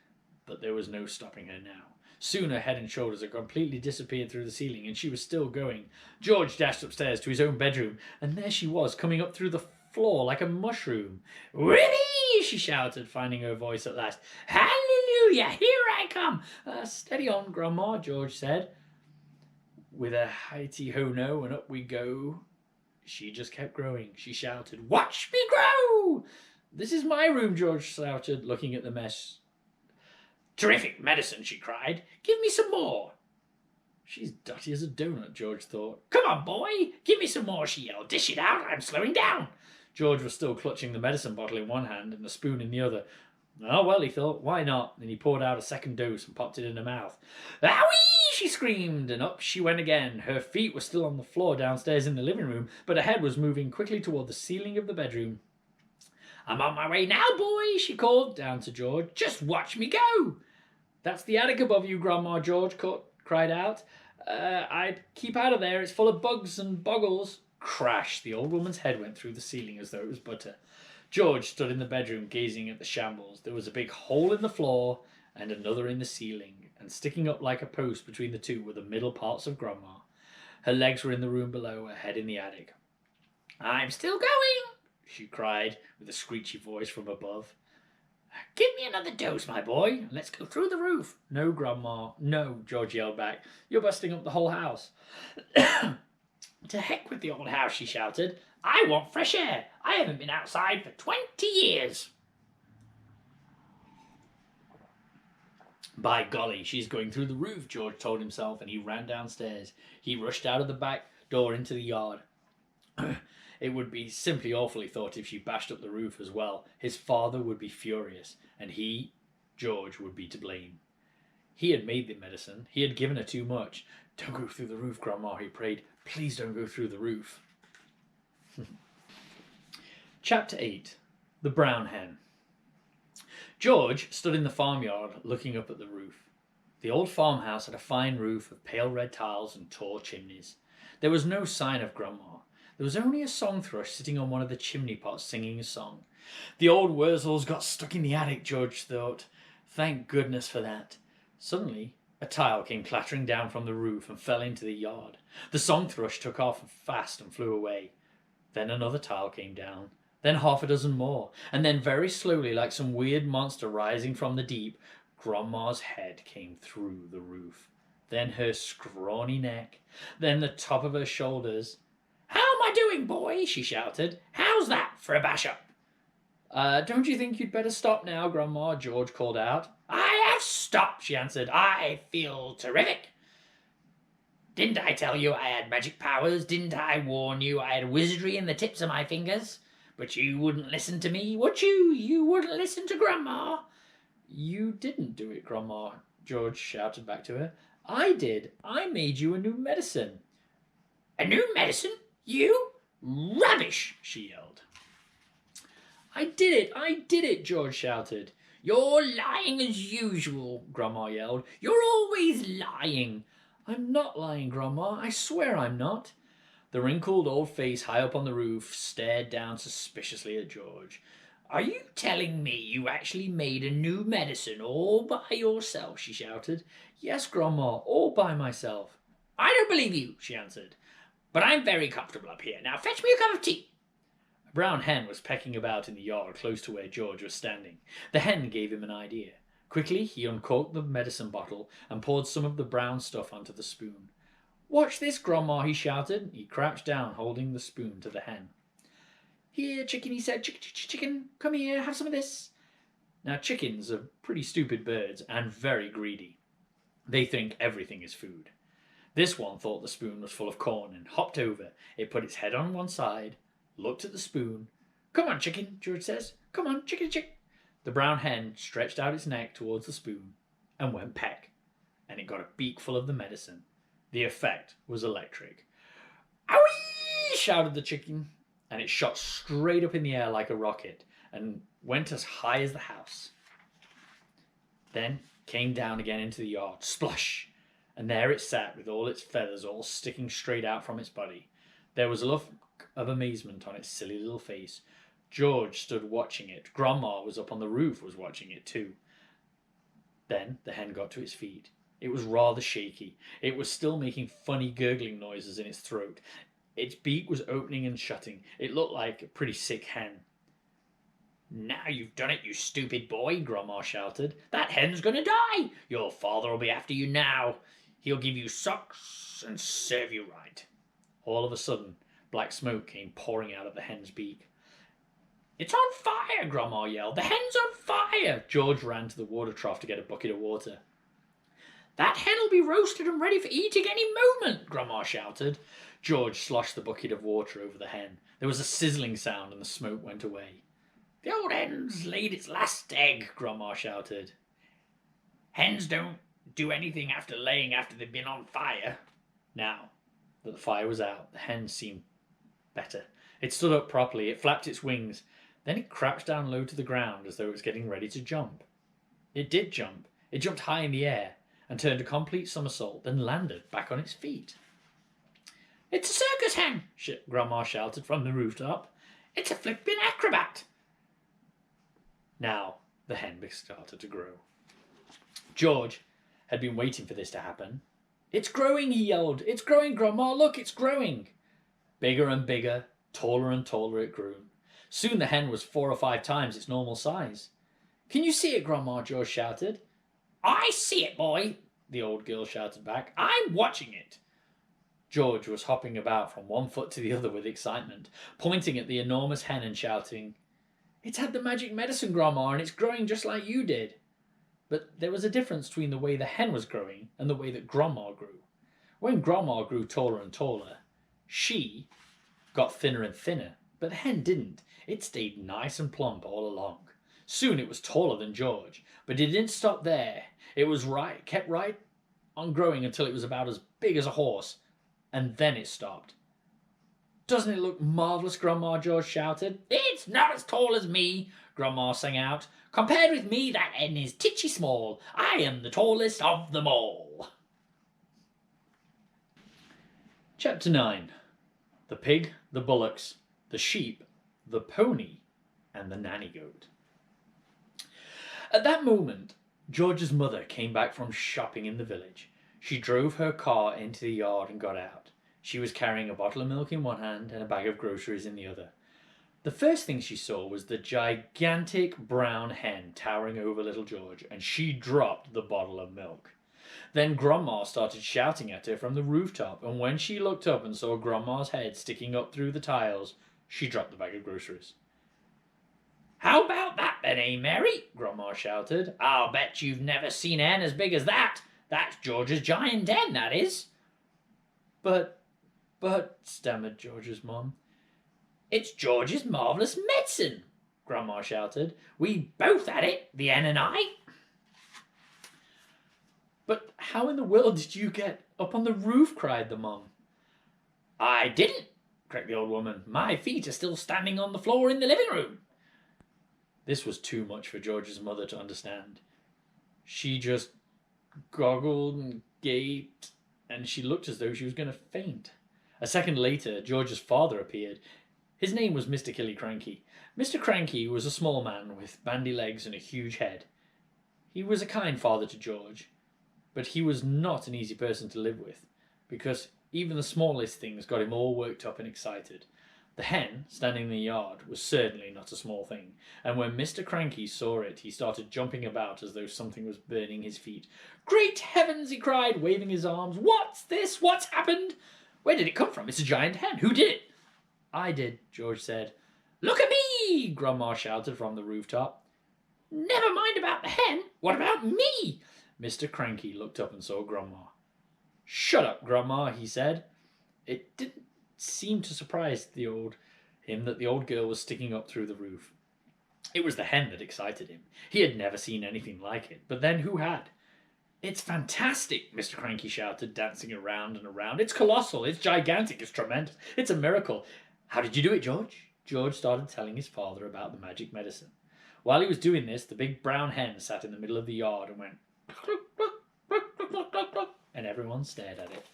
But there was no stopping her now. Soon her head and shoulders had completely disappeared through the ceiling, and she was still going. George dashed upstairs to his own bedroom, and there she was, coming up through the floor like a mushroom. "Whippy!" she shouted, finding her voice at last. "Hallelujah! Here I come!" "Steady on, Grandma," George said. With a heigh-ho-no, and up we go. She just kept growing. She shouted, "Watch me grow!" "This is my room," George shouted, looking at the mess. "Terrific medicine," she cried. "Give me some more." "She's dotty as a donut," George thought. "Come on, boy, give me some more," she yelled. "Dish it out, I'm slowing down." George was still clutching the medicine bottle in one hand and the spoon in the other. "Oh, well," he thought, "why not?" And he poured out a second dose and popped it in her mouth. "Owie!" she screamed, and up she went again. Her feet were still on the floor downstairs in the living room, but her head was moving quickly toward the ceiling of the bedroom. "I'm on my way now, boy," she called down to George. "Just watch me go." "That's the attic above you, Grandma," George cried out. "I'd keep out of there. It's full of bugs and boggles." Crash! The old woman's head went through the ceiling as though it was butter. George stood in the bedroom gazing at the shambles. There was a big hole in the floor and another in the ceiling, and sticking up like a post between the two were the middle parts of Grandma. Her legs were in the room below, her head in the attic. "I'm still going," she cried with a screechy voice from above. "Give me another dose, my boy, and let's go through the roof." "No, Grandma, no," George yelled back. "You're busting up the whole house." "To heck with the old house," she shouted. "I want fresh air. I haven't been outside for 20 years. "By golly, she's going through the roof," George told himself, and he ran downstairs. He rushed out of the back door into the yard. It would be simply awful, he thought, if she bashed up the roof as well. His father would be furious, and he, George, would be to blame. He had made the medicine. He had given her too much. "Don't go through the roof, Grandma," he prayed. "Please don't go through the roof." Chapter 8. The Brown Hen. George stood in the farmyard looking up at the roof. The old farmhouse had a fine roof of pale red tiles and tall chimneys. There was no sign of Grandma. There was only a song thrush sitting on one of the chimney pots singing a song. The old Wurzels got stuck in the attic, George thought. Thank goodness for that. Suddenly, a tile came clattering down from the roof and fell into the yard. The song thrush took off fast and flew away. Then another tile came down. Then half a dozen more. And then very slowly, like some weird monster rising from the deep, Grandma's head came through the roof. Then her scrawny neck. Then the top of her shoulders. "How am I doing, boy?" she shouted. "How's that for a bash-up?" Don't you think you'd better stop now, Grandma?" George called out. "I have stopped," she answered. "I feel terrific. Didn't I tell you I had magic powers? Didn't I warn you I had wizardry in the tips of my fingers? But you wouldn't listen to me, would you? You wouldn't listen to Grandma." "You didn't do it, Grandma," George shouted back to her. "I did. I made you a new medicine." "A new medicine? You? Rubbish!" she yelled. I did it, George shouted. "You're lying as usual," Grandma yelled. "You're always lying." "I'm not lying, Grandma. I swear I'm not." The wrinkled old face high up on the roof stared down suspiciously at George. "Are you telling me you actually made a new medicine all by yourself?" she shouted. "Yes, Grandma, all by myself." "I don't believe you," she answered. "But I'm very comfortable up here. Now fetch me a cup of tea." A brown hen was pecking about in the yard close to where George was standing. The hen gave him an idea. Quickly he uncorked the medicine bottle and poured some of the brown stuff onto the spoon. "Watch this, Grandma," he shouted. He crouched down, holding the spoon to the hen. "Here, chicken," he said. Chicken, come here, have some of this." Now, chickens are pretty stupid birds and very greedy. They think everything is food. This one thought the spoon was full of corn and hopped over. It put its head on one side, looked at the spoon. "Come on, chicken," George says. "Come on, chick." The brown hen stretched out its neck towards the spoon and went peck, and it got a beak full of the medicine. The effect was electric. "Owie!" shouted the chicken, and it shot straight up in the air like a rocket and went as high as the house. Then came down again into the yard, splush, and there it sat with all its feathers all sticking straight out from its body. There was a look of amazement on its silly little face. George stood watching it. Grandma was up on the roof, was watching it too. Then the hen got to its feet. It was rather shaky. It was still making funny gurgling noises in its throat. Its beak was opening and shutting. It looked like a pretty sick hen. "Now you've done it, you stupid boy," Grandma shouted. "That hen's going to die. Your father will be after you now. He'll give you socks and serve you right." All of a sudden, black smoke came pouring out of the hen's beak. "It's on fire!" Grandma yelled. "The hen's on fire!" George ran to the water trough to get a bucket of water. "That hen'll be roasted and ready for eating any moment," Grandma shouted. George sloshed the bucket of water over the hen. There was a sizzling sound and the smoke went away. "The old hen's laid its last egg," Grandma shouted. "Hens don't do anything after laying after they've been on fire." Now that the fire was out, the hen seemed better. It stood up properly, it flapped its wings, then it crouched down low to the ground as though it was getting ready to jump. It did jump. It jumped high in the air and turned a complete somersault, then landed back on its feet. "It's a circus hen," Grandma shouted from the rooftop. "It's a flippin' acrobat." Now the hen started to grow. George had been waiting for this to happen. "It's growing," he yelled. "It's growing, Grandma. Look, it's growing." Bigger and bigger, taller and taller it grew. Soon the hen was 4 or 5 times its normal size. "Can you see it, Grandma?" George shouted. "I see it, boy," the old girl shouted back. "I'm watching it." George was hopping about from one foot to the other with excitement, pointing at the enormous hen and shouting, "It's had the magic medicine, Grandma, and it's growing just like you did." But there was a difference between the way the hen was growing and the way that Grandma grew. When Grandma grew taller and taller, she got thinner and thinner, but the hen didn't. It stayed nice and plump all along. Soon it was taller than George, but it didn't stop there. It was kept right on growing until it was about as big as a horse, and then it stopped. "Doesn't it look marvellous, Grandma?" George shouted. "It's not as tall as me," Grandma sang out. "Compared with me, that hen is titchy small. I am the tallest of them all." Chapter 9. The Pig, the Bullocks, the Sheep, the Pony, and the Nanny Goat. At that moment, George's mother came back from shopping in the village. She drove her car into the yard and got out. She was carrying a bottle of milk in one hand and a bag of groceries in the other. The first thing she saw was the gigantic brown hen towering over little George, and she dropped the bottle of milk. Then Grandma started shouting at her from the rooftop, and when she looked up and saw Grandma's head sticking up through the tiles, she dropped the bag of groceries. "How about that then, eh, Mary?" Grandma shouted. "I'll bet you've never seen a hen as big as that. That's George's giant hen, that is." But, stammered George's mum. "It's George's marvellous medicine," Grandma shouted. "We both had it, the hen and I." "But how in the world did you get up on the roof?" cried the mum. "I didn't," cried the old woman. "My feet are still standing on the floor in the living room." This was too much for George's mother to understand. She just goggled and gaped, and she looked as though she was going to faint. A second later, George's father appeared. His name was Mr. Killiecranky. Mr. Cranky was a small man with bandy legs and a huge head. He was a kind father to George, but he was not an easy person to live with, because even the smallest things got him all worked up and excited. The hen, standing in the yard, was certainly not a small thing, and when Mr. Cranky saw it, he started jumping about as though something was burning his feet. "Great heavens!" he cried, waving his arms. "What's this? What's happened? Where did it come from? It's a giant hen. Who did it?" "I did," George said. "Look at me!" Grandma shouted from the rooftop. "Never mind about the hen. What about me?" Mr. Cranky looked up and saw Grandma. "Shut up, Grandma," he said. It didn't seem to surprise him that the old girl was sticking up through the roof. It was the hen that excited him. He had never seen anything like it, but then who had? "It's fantastic," Mr. Cranky shouted, dancing around and around. "It's colossal, it's gigantic, it's tremendous, it's a miracle. How did you do it, George?" George started telling his father about the magic medicine. While he was doing this, the big brown hen sat in the middle of the yard and went cluck, cluck, cluck, cluck, cluck, cluck, cluck, and everyone stared at it.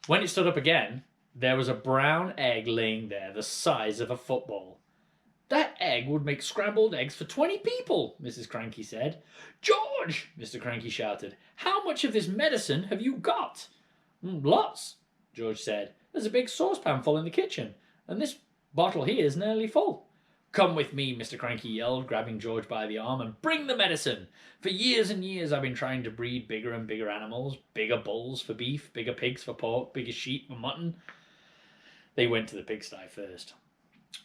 When it stood up again, there was a brown egg laying there the size of a football. "That egg would make scrambled eggs for 20 people, Mrs. Cranky said. "George," Mr. Cranky shouted, "how much of this medicine have you got?" "Lots," George said. There's a big saucepan full in the kitchen, and this bottle here is nearly full. Come with me, Mr. Cranky yelled, grabbing George by the arm, and bring the medicine. For years and years I've been trying to breed bigger and bigger animals, bigger bulls for beef, bigger pigs for pork, bigger sheep for mutton. They went to the pigsty first.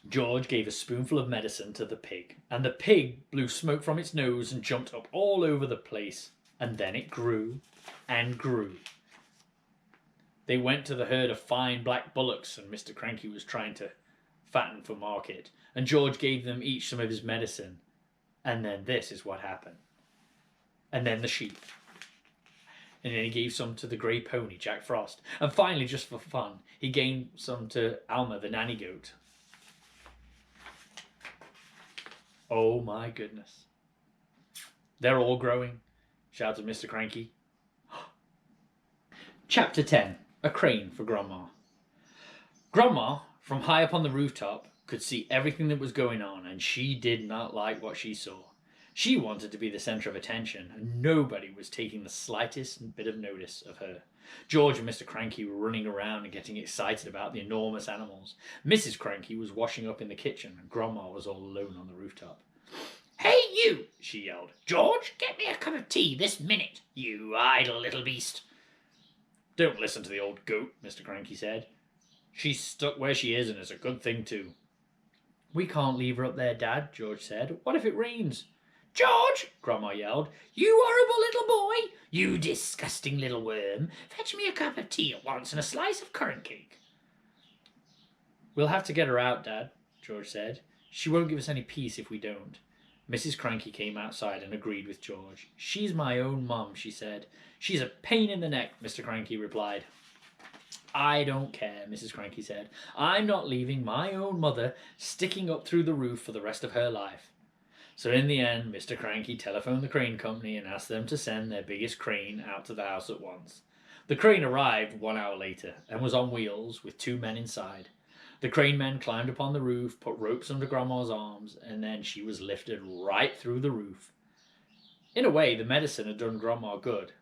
George gave a spoonful of medicine to the pig, and the pig blew smoke from its nose and jumped up all over the place. And then it grew and grew. They went to the herd of fine black bullocks, and Mr. Cranky was trying to fatten for market, and George gave them each some of his medicine. And then this is what happened. And then the sheep. And then he gave some to the grey pony, Jack Frost. And finally, just for fun, he gave some to Alma, the nanny goat. Oh my goodness. They're all growing, shouted Mr. Cranky. Chapter 10. A Crane for Grandma. Grandma, from high up on the rooftop, could see everything that was going on, and she did not like what she saw. She wanted to be the centre of attention, and nobody was taking the slightest bit of notice of her. George and Mr. Cranky were running around and getting excited about the enormous animals. Mrs. Cranky was washing up in the kitchen, and Grandma was all alone on the rooftop. "Hey, you!" she yelled. "George, get me a cup of tea this minute, you idle little beast." "Don't listen to the old goat," Mr. Cranky said. "She's stuck where she is, and it's a good thing too." "We can't leave her up there, Dad," George said. "What if it rains?" "George!" Grandma yelled. "You horrible little boy! You disgusting little worm! Fetch me a cup of tea at once and a slice of currant cake." "We'll have to get her out, Dad," George said. "She won't give us any peace if we don't." Mrs. Cranky came outside and agreed with George. "She's my own mum," she said. "She's a pain in the neck," Mr. Cranky replied. "I don't care," Mrs. Cranky said. "I'm not leaving my own mother sticking up through the roof for the rest of her life." So in the end, Mr. Cranky telephoned the crane company and asked them to send their biggest crane out to the house at once. The crane arrived 1 hour later and was on wheels with 2 men inside. The crane men climbed up on the roof, put ropes under Grandma's arms, and then she was lifted right through the roof. In a way, the medicine had done Grandma good.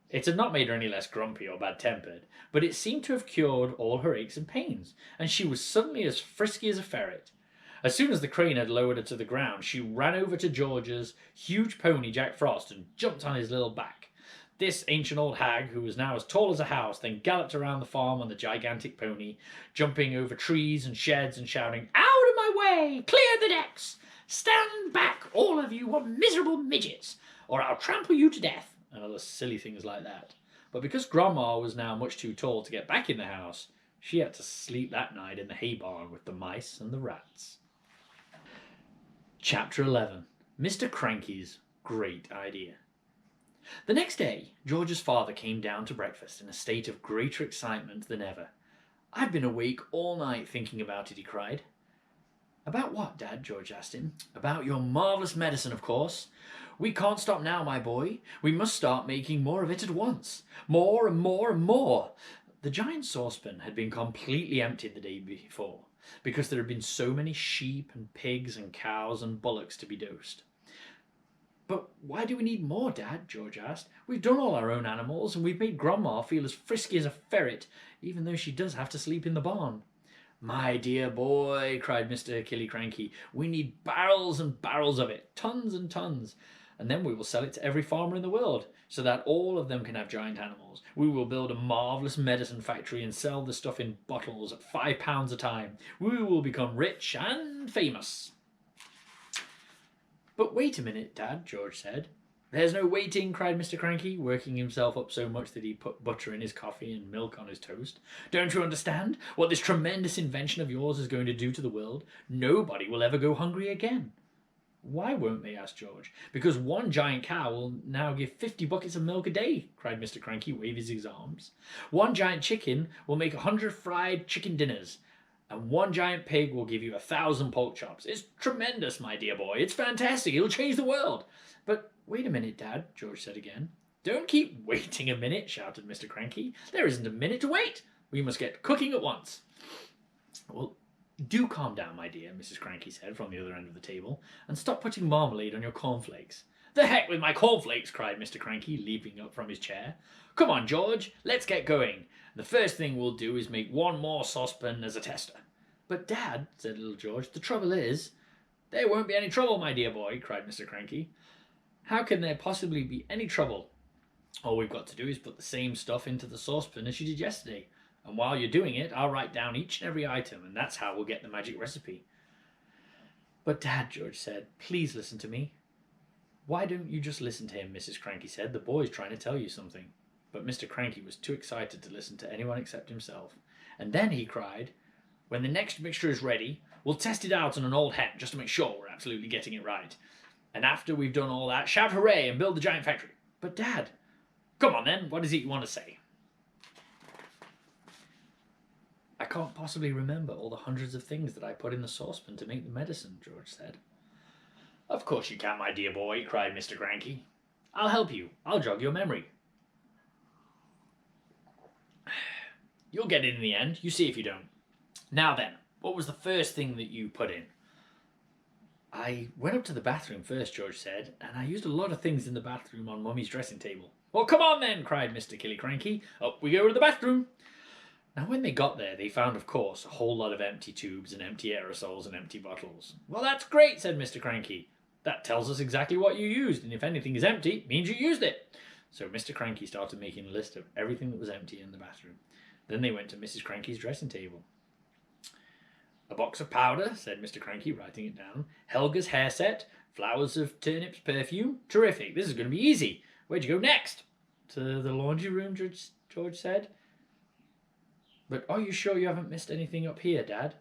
It had not made her any less grumpy or bad-tempered, but it seemed to have cured all her aches and pains, and she was suddenly as frisky as a ferret. As soon as the crane had lowered her to the ground, she ran over to George's huge pony, Jack Frost, and jumped on his little back. This ancient old hag, who was now as tall as a house, then galloped around the farm on the gigantic pony, jumping over trees and sheds and shouting, "Out of my way! Clear the decks! Stand back, all of you miserable midgets, or I'll trample you to death," and other silly things like that. But because Grandma was now much too tall to get back in the house, she had to sleep that night in the hay barn with the mice and the rats. Chapter 11. Mr. Cranky's Great Idea. The next day, George's father came down to breakfast in a state of greater excitement than ever. "I've been awake all night thinking about it," he cried. "About what, Dad?" George asked him. "About your marvellous medicine, of course. We can't stop now, my boy. We must start making more of it at once. More and more and more." The giant saucepan had been completely emptied the day before, because there had been so many sheep and pigs and cows and bullocks to be dosed. "But why do we need more, Dad?" George asked. "We've done all our own animals, and we've made Grandma feel as frisky as a ferret, even though she does have to sleep in the barn." "My dear boy," cried Mr. Killicranky, "we need barrels and barrels of it, tons and tons. And then we will sell it to every farmer in the world, so that all of them can have giant animals. We will build a marvellous medicine factory and sell the stuff in bottles at £5 a time. We will become rich and famous." "But wait a minute, Dad," George said. "There's no waiting," cried Mr. Cranky, working himself up so much that he put butter in his coffee and milk on his toast. "Don't you understand what this tremendous invention of yours is going to do to the world? Nobody will ever go hungry again." "Why won't they?" asked George. "Because one giant cow will now give 50 buckets of milk a day," cried Mr. Cranky, waving his arms. "One giant chicken will make 100 fried chicken dinners, and one giant pig will give you 1,000 pork chops. It's tremendous, my dear boy. It's fantastic. It'll change the world." "But wait a minute, Dad," George said again. "Don't keep waiting a minute," shouted Mr. Cranky. "There isn't a minute to wait. We must get cooking at once." "Well, do calm down, my dear," Mrs. Cranky said from the other end of the table, "and stop putting marmalade on your cornflakes." "The heck with my cornflakes!" cried Mr. Cranky, leaping up from his chair. "Come on, George, let's get going. The first thing we'll do is make one more saucepan as a tester." "But, Dad," said little George, "the trouble is—" "There won't be any trouble, my dear boy," cried Mr. Cranky. "How can there possibly be any trouble? All we've got to do is put the same stuff into the saucepan as you did yesterday. And while you're doing it, I'll write down each and every item, and that's how we'll get the magic recipe." "But, Dad," George said, "please listen to me." "Why don't you just listen to him?" Mrs. Cranky said. "The boy's trying to tell you something." But Mr. Cranky was too excited to listen to anyone except himself. And then he cried, "When the next mixture is ready, we'll test it out on an old hen just to make sure we're absolutely getting it right. And after we've done all that, shout hooray and build the giant factory." "But, Dad—" "Come on then, what is it you want to say?" "I can't possibly remember all the hundreds of things that I put in the saucepan to make the medicine," George said. "Of course you can, my dear boy," cried Mr. Cranky. "I'll help you. I'll jog your memory. You'll get it in the end. You see if you don't. Now then, what was the first thing that you put in?" "I went up to the bathroom first," George said, "and I used a lot of things in the bathroom on Mummy's dressing table." "Well, come on then," cried Mr. Killicranky. "Up we go to the bathroom." Now when they got there, they found, of course, a whole lot of empty tubes and empty aerosols and empty bottles. "Well, that's great," said Mr. Cranky. "That tells us exactly what you used, and if anything is empty, it means you used it." So Mr. Cranky started making a list of everything that was empty in the bathroom. Then they went to Mrs. Cranky's dressing table. "A box of powder," said Mr. Cranky, writing it down. "Helga's hair set, flowers of turnips perfume. Terrific, this is going to be easy. Where'd you go next?" "To the laundry room," George said. "But are you sure you haven't missed anything up here, Dad?"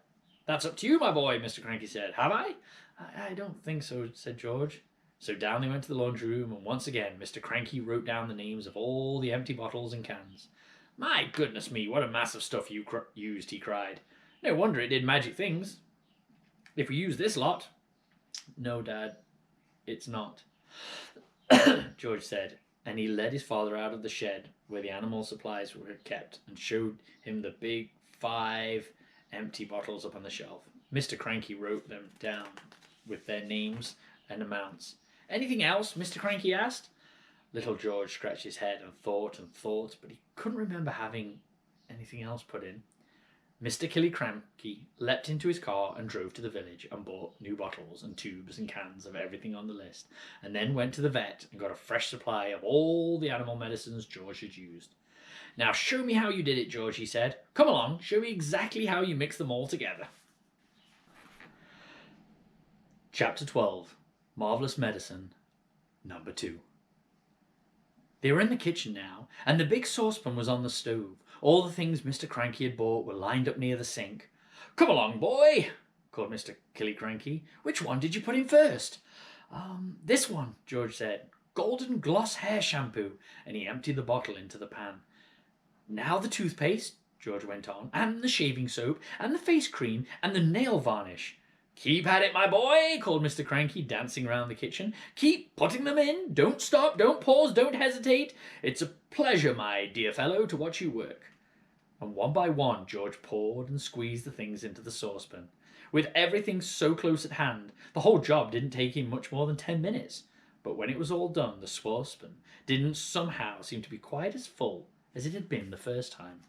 "That's up to you, my boy," Mr. Cranky said. "Have I?" I don't think so," said George. So down they went to the laundry room, and once again Mr. Cranky wrote down the names of all the empty bottles and cans. "My goodness me, what a mass of stuff you used," he cried. "No wonder it did magic things. If we use this lot—" "No, Dad, it's not," George said, and he led his father out of the shed where the animal supplies were kept and showed him the big 5 empty bottles up on the shelf. Mr. Cranky wrote them down with their names and amounts. "Anything else?" Mr. Cranky asked. Little George scratched his head and thought, but he couldn't remember having anything else put in. Mr. Killicranky leapt into his car and drove to the village and bought new bottles and tubes and cans of everything on the list, and then went to the vet and got a fresh supply of all the animal medicines George had used. "Now show me how you did it, George," he said. "Come along, show me exactly how you mixed them all together." Chapter 12. Marvelous Medicine, Number 2. They were in the kitchen now, and the big saucepan was on the stove. All the things Mr. Cranky had bought were lined up near the sink. "Come along, boy," called Mr. Killicranky. "Which one did you put in first?" This one," George said. "Golden Gloss Hair Shampoo," and he emptied the bottle into the pan. "Now the toothpaste," George went on, "and the shaving soap, and the face cream, and the nail varnish." "Keep at it, my boy," called Mr. Cranky, dancing round the kitchen. "Keep putting them in. Don't stop, don't pause, don't hesitate. It's a pleasure, my dear fellow, to watch you work." And one by one, George poured and squeezed the things into the saucepan. With everything so close at hand, the whole job didn't take him much more than 10 minutes. But when it was all done, the saucepan didn't somehow seem to be quite as full as it had been the first time.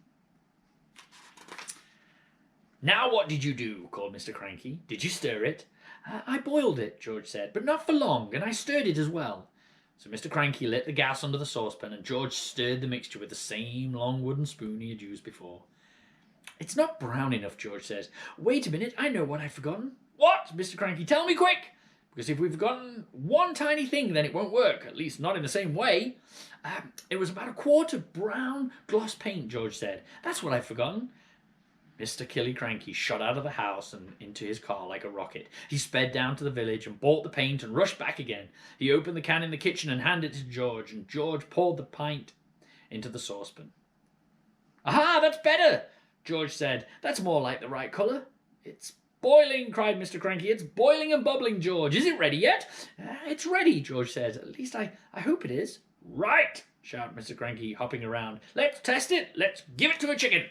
"Now what did you do?" called Mr. Cranky. "Did you stir it?" I boiled it," George said, "but not for long, and I stirred it as well." So Mr. Cranky lit the gas under the saucepan, and George stirred the mixture with the same long wooden spoon he had used before. "It's not brown enough," George says. "Wait a minute, I know what I've forgotten." "What?" Mr. Cranky. "Tell me quick, because if we've forgotten one tiny thing, then it won't work, at least not in the same way." It was about a quart of brown gloss paint," George said. "That's what I've forgotten." Mr. Killicranky shot out of the house and into his car like a rocket. He sped down to the village and bought the paint and rushed back again. He opened the can in the kitchen and handed it to George, and George poured the paint into the saucepan. "Aha, that's better," George said. "That's more like the right colour." "It's boiling," cried Mr. Cranky. "It's boiling and bubbling, George. Is it ready yet?" "It's ready," George said. "At least I hope it is." "Right," shouted Mr. Cranky, hopping around. "Let's test it. Let's give it to a chicken."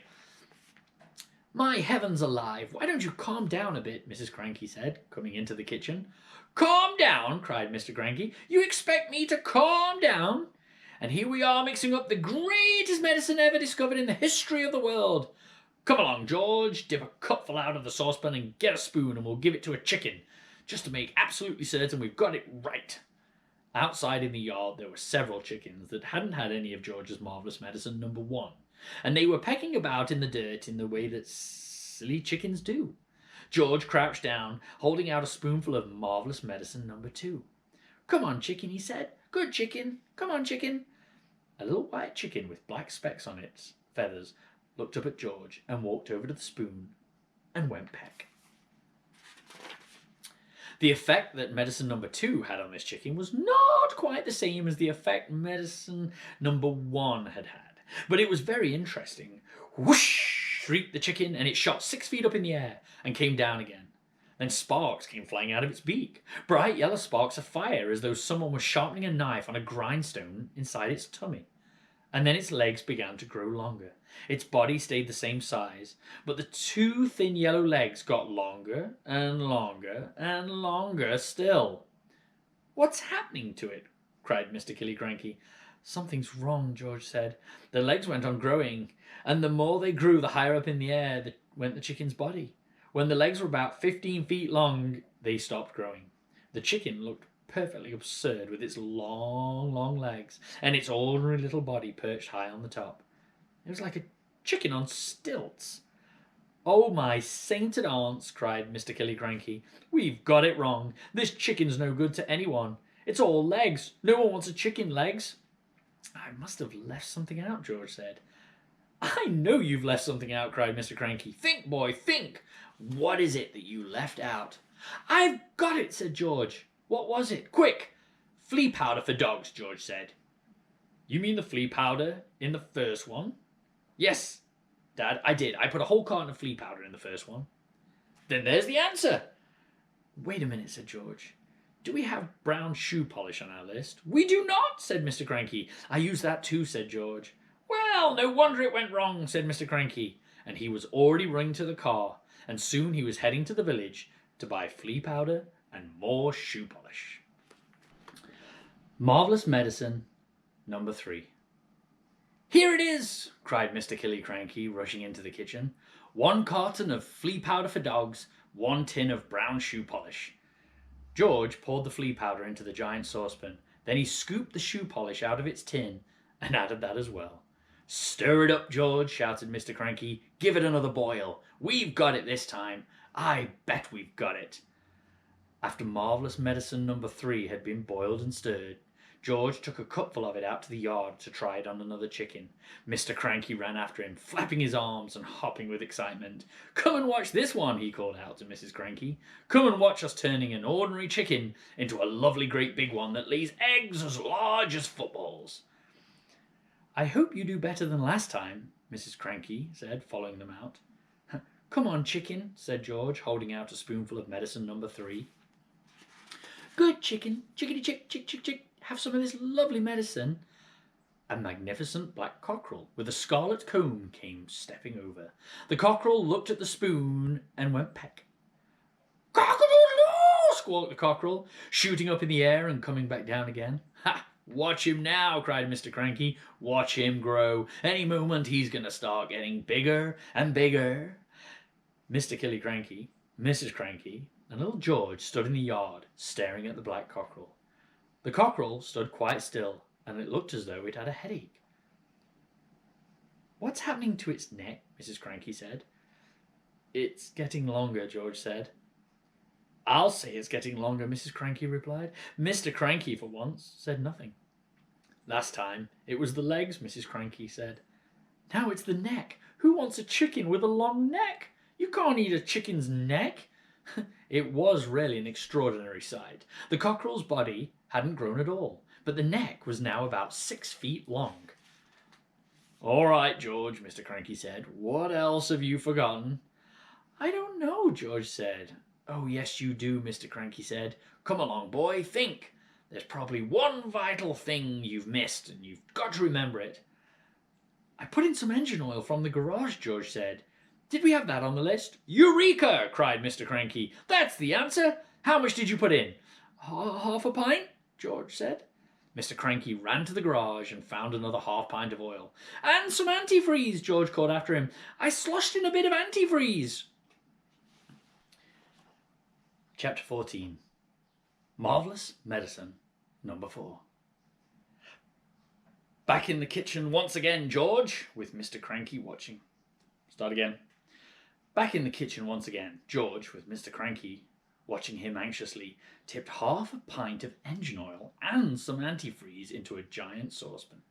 "My heavens alive, why don't you calm down a bit?" Mrs. Cranky said, coming into the kitchen. "Calm down?" cried Mr. Cranky. "You expect me to calm down?" And here we are mixing up the greatest medicine ever discovered in the history of the world. Come along, George, dip a cupful out of the saucepan and get a spoon and we'll give it to a chicken, just to make absolutely certain we've got it right. Outside in the yard there were several chickens that hadn't had any of George's marvellous medicine number 1, and they were pecking about in the dirt in the way that silly chickens do. George crouched down, holding out a spoonful of marvellous medicine number 2. "Come on, chicken," he said. "Good chicken. Come on, chicken." A little white chicken with black specks on its feathers looked up at George and walked over to the spoon and went peck. The effect that medicine number 2 had on this chicken was not quite the same as the effect medicine number 1 had had, but it was very interesting. Whoosh! Shrieked the chicken, and it shot 6 feet up in the air and came down again. Then sparks came flying out of its beak, bright yellow sparks of fire, as though someone was sharpening a knife on a grindstone inside its tummy. And then its legs began to grow longer. Its body stayed the same size, but the 2 thin yellow legs got longer and longer and longer still. "What's happening to it?" cried Mr. Killiecranky. "Something's wrong," George said. "The legs went on growing, and the more they grew, the higher up in the air went the chicken's body. When the legs were about 15 feet long, they stopped growing. The chicken looked perfectly absurd with its long, long legs and its ordinary little body perched high on the top. It was like a chicken on stilts." "Oh, my sainted aunts," cried Mr. Killiecranky. "We've got it wrong. This chicken's no good to anyone. It's all legs. No one wants a chicken legs." "I must have left something out," George said. "I know you've left something out," cried Mr. Cranky. "Think, boy, think. What is it that you left out?" "I've got it," said George. "What was it? Quick!" "Flea powder for dogs," George said. "You mean the flea powder in the first one?" "Yes, Dad, I did. I put a whole carton of flea powder in the first one." "Then there's the answer." "Wait a minute," said George. "Do we have brown shoe polish on our list?" "We do not," said Mr. Cranky. "I used that too," said George. "Well, no wonder it went wrong," said Mr. Cranky. And he was already running to the car, and soon he was heading to the village to buy flea powder and more shoe polish. Marvellous Medicine number 3. "Here it is!" cried Mr. Killiecranky, rushing into the kitchen. "1 carton of flea powder for dogs, 1 tin of brown shoe polish." George poured the flea powder into the giant saucepan. Then he scooped the shoe polish out of its tin and added that as well. "Stir it up, George," shouted Mr. Cranky. "Give it another boil. We've got it this time. I bet we've got it." After Marvellous Medicine number 3 had been boiled and stirred, George took a cupful of it out to the yard to try it on another chicken. Mr. Cranky ran after him, flapping his arms and hopping with excitement. "Come and watch this one," he called out to Mrs. Cranky. "Come and watch us turning an ordinary chicken into a lovely great big one that lays eggs as large as footballs." "I hope you do better than last time," Mrs. Cranky said, following them out. "Come on, chicken," said George, holding out a spoonful of medicine number 3. "Good chicken, chickity-chick, chick-chick-chick, have some of this lovely medicine." A magnificent black cockerel with a scarlet comb came stepping over. The cockerel looked at the spoon and went peck. "Cock-a-doodle-doo!" squawked the cockerel, shooting up in the air and coming back down again. "Ha! Watch him now," cried Mr. Cranky. "Watch him grow. Any moment he's going to start getting bigger and bigger." Mr. Killiecranky, Mrs. Cranky, and little George stood in the yard, staring at the black cockerel. The cockerel stood quite still, and it looked as though it had a headache. "What's happening to its neck?" Mrs. Cranky said. "It's getting longer," George said. "I'll say it's getting longer," Mrs. Cranky replied. Mr. Cranky, for once, said nothing. "Last time it was the legs," Mrs. Cranky said. "Now it's the neck. Who wants a chicken with a long neck? You can't eat a chicken's neck." It was really an extraordinary sight. The cockerel's body hadn't grown at all, but the neck was now about 6 feet long. "All right, George," Mr. Cranky said. "What else have you forgotten?" "I don't know," George said. "Oh, yes, you do," Mr. Cranky said. "Come along, boy, think. There's probably one vital thing you've missed, and you've got to remember it." "I put in some engine oil from the garage," George said. "Did we have that on the list?" "Eureka!" cried Mr. Cranky. "That's the answer. How much did you put in?" "Half a pint," George said. Mr. Cranky ran to the garage and found another half pint of oil. "And some antifreeze," George called after him. "I sloshed in a bit of antifreeze." Chapter 14. Marvellous Medicine Number 4. Back in the kitchen once again, George, with Mr. Cranky watching. Start again. Back in the kitchen once again, George, with Mr. Cranky watching him anxiously, tipped half a pint of engine oil and some antifreeze into a giant saucepan.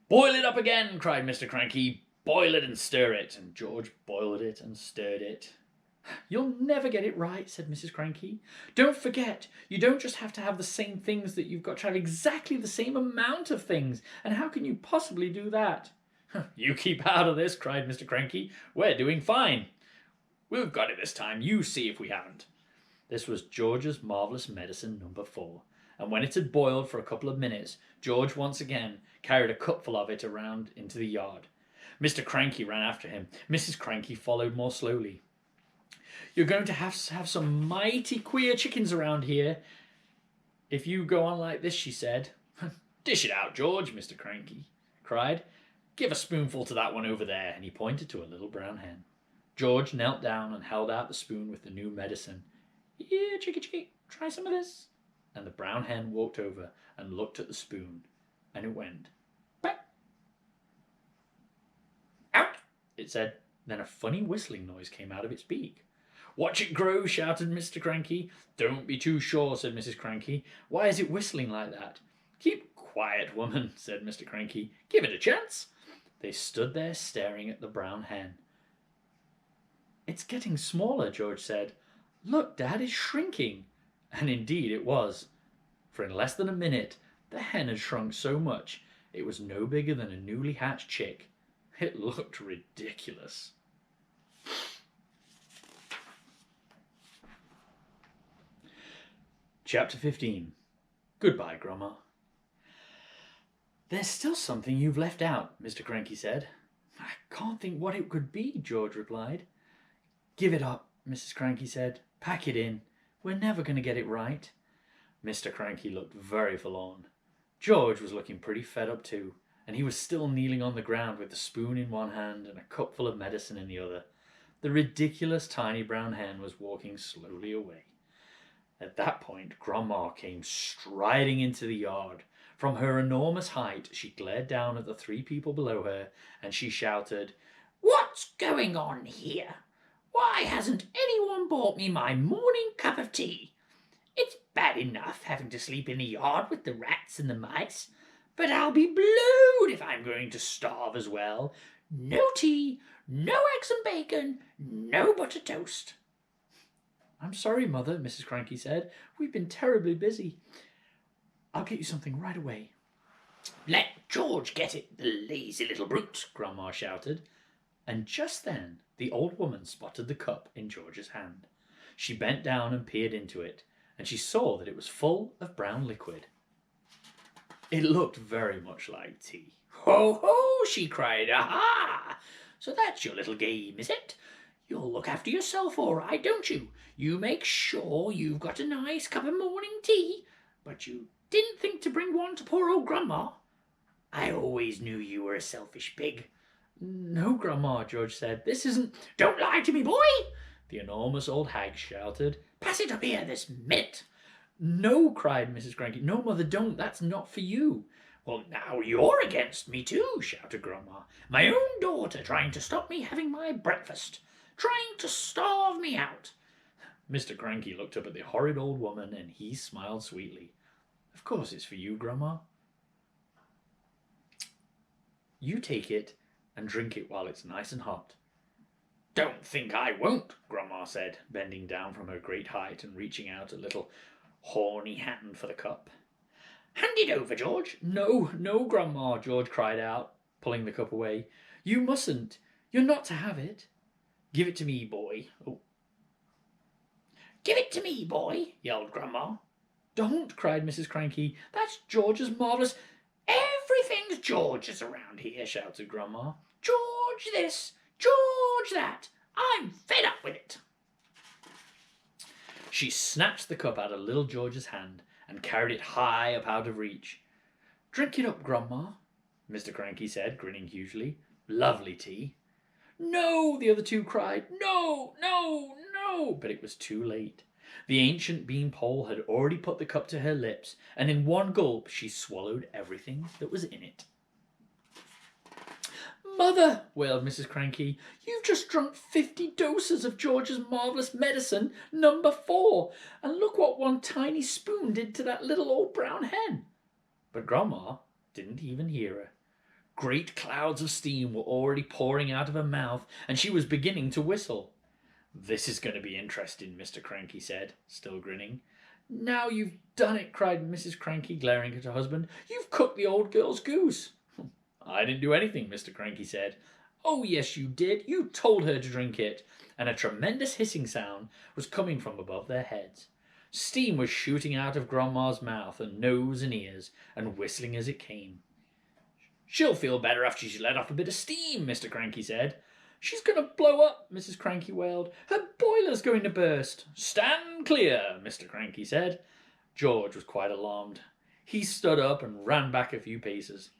"Boil it up again," cried Mr. Cranky. "Boil it and stir it." And George boiled it and stirred it. "You'll never get it right," said Mrs. Cranky. "Don't forget, you don't just have to have the same things, that you've got to have exactly the same amount of things. And how can you possibly do that?" "You keep out of this," cried Mr. Cranky. "We're doing fine. We've got it this time. You see if we haven't." This was George's marvellous medicine number 4. And when it had boiled for a couple of minutes, George once again carried a cupful of it around into the yard. Mr. Cranky ran after him. Mrs. Cranky followed more slowly. "You're going to have some mighty queer chickens around here if you go on like this," she said. "Dish it out, George," Mr. Cranky cried. "Give a spoonful to that one over there," and he pointed to a little brown hen. George knelt down and held out the spoon with the new medicine. "Here, chickie, chickie, try some of this." And the brown hen walked over and looked at the spoon, and it went, "Quack." "Out," it said. Then a funny whistling noise came out of its beak. "Watch it grow," shouted Mr. Cranky. "Don't be too sure," said Mrs. Cranky. "Why is it whistling like that?" "Keep quiet, woman," said Mr. Cranky. "Give it a chance." They stood there staring at the brown hen. "It's getting smaller," George said. "Look, Dad, it's shrinking." And indeed it was, for in less than a minute the hen had shrunk so much it was no bigger than a newly hatched chick. It looked ridiculous. Chapter 15. Goodbye, Grandma. "There's still something you've left out," Mr. Cranky said. "I can't think what it could be," George replied. "Give it up," Mrs. Cranky said. "Pack it in. We're never going to get it right." Mr. Cranky looked very forlorn. George was looking pretty fed up too, and he was still kneeling on the ground with the spoon in one hand and a cupful of medicine in the other. The ridiculous tiny brown hen was walking slowly away. At that point, Grandma came striding into the yard. From her enormous height, she glared down at the 3 people below her, and she shouted, "What's going on here? Why hasn't anyone bought me my morning cup of tea? It's bad enough having to sleep in the yard with the rats and the mice, but I'll be blowed if I'm going to starve as well. No tea, no eggs and bacon, no butter toast." "I'm sorry, Mother," Mrs. Cranky said. "We've been terribly busy. I'll get you something right away." "Let George get it, the lazy little brute," Grandma shouted. And just then the old woman spotted the cup in George's hand. She bent down and peered into it, and she saw that it was full of brown liquid. It looked very much like tea. "Ho, ho!" she cried. "Aha! So that's your little game, is it? You'll look after yourself all right, don't you? You make sure you've got a nice cup of morning tea, but you didn't think to bring one to poor old Grandma? I always knew you were a selfish pig." "No, Grandma," George said. "This isn't—" "Don't lie to me, boy!" the enormous old hag shouted. "Pass it up here this minute." "No," cried Mrs. Cranky. "No, Mother, don't. That's not for you." "Well, now you're against me too," shouted Grandma. "My own daughter trying to stop me having my breakfast. Trying to starve me out." Mr. Cranky looked up at the horrid old woman, and he smiled sweetly. "Of course it's for you, Grandma. You take it and drink it while it's nice and hot." "Don't think I won't," Grandma said, bending down from her great height and reaching out a little horny hand for the cup. "Hand it over, George." "No, no, Grandma," George cried out, pulling the cup away. "You mustn't. You're not to have it." "Give it to me, boy." "Oh." "Give it to me, boy," yelled Grandma. "Don't," cried Mrs. Cranky. "That's George's marvellous—" "Everything's George's around here," shouted Grandma. "George this, George that. I'm fed up with it." She snatched the cup out of little George's hand and carried it high up out of reach. "Drink it up, Grandma," Mr. Cranky said, grinning hugely. "Lovely tea." "No!" the other two cried. "No, no, no!" But it was too late. The ancient beanpole had already put the cup to her lips, and in one gulp she swallowed everything that was in it. "Mother," wailed Mrs. Cranky, "you've just drunk 50 doses of George's marvellous medicine, number 4, and look what one tiny spoon did to that little old brown hen." But Grandma didn't even hear her. Great clouds of steam were already pouring out of her mouth, and she was beginning to whistle. "This is going to be interesting," Mr. Cranky said, still grinning. "Now you've done it," cried Mrs. Cranky, glaring at her husband. "You've cooked the old girl's goose." "I didn't do anything," Mr. Cranky said. "Oh, yes, you did. You told her to drink it." And a tremendous hissing sound was coming from above their heads. Steam was shooting out of Grandma's mouth and nose and ears, and whistling as it came. "She'll feel better after she's let off a bit of steam," Mr. Cranky said. "She's going to blow up," Mrs. Cranky wailed. "Her boiler's going to burst." "Stand clear," Mr. Cranky said. George was quite alarmed. He stood up and ran back a few paces.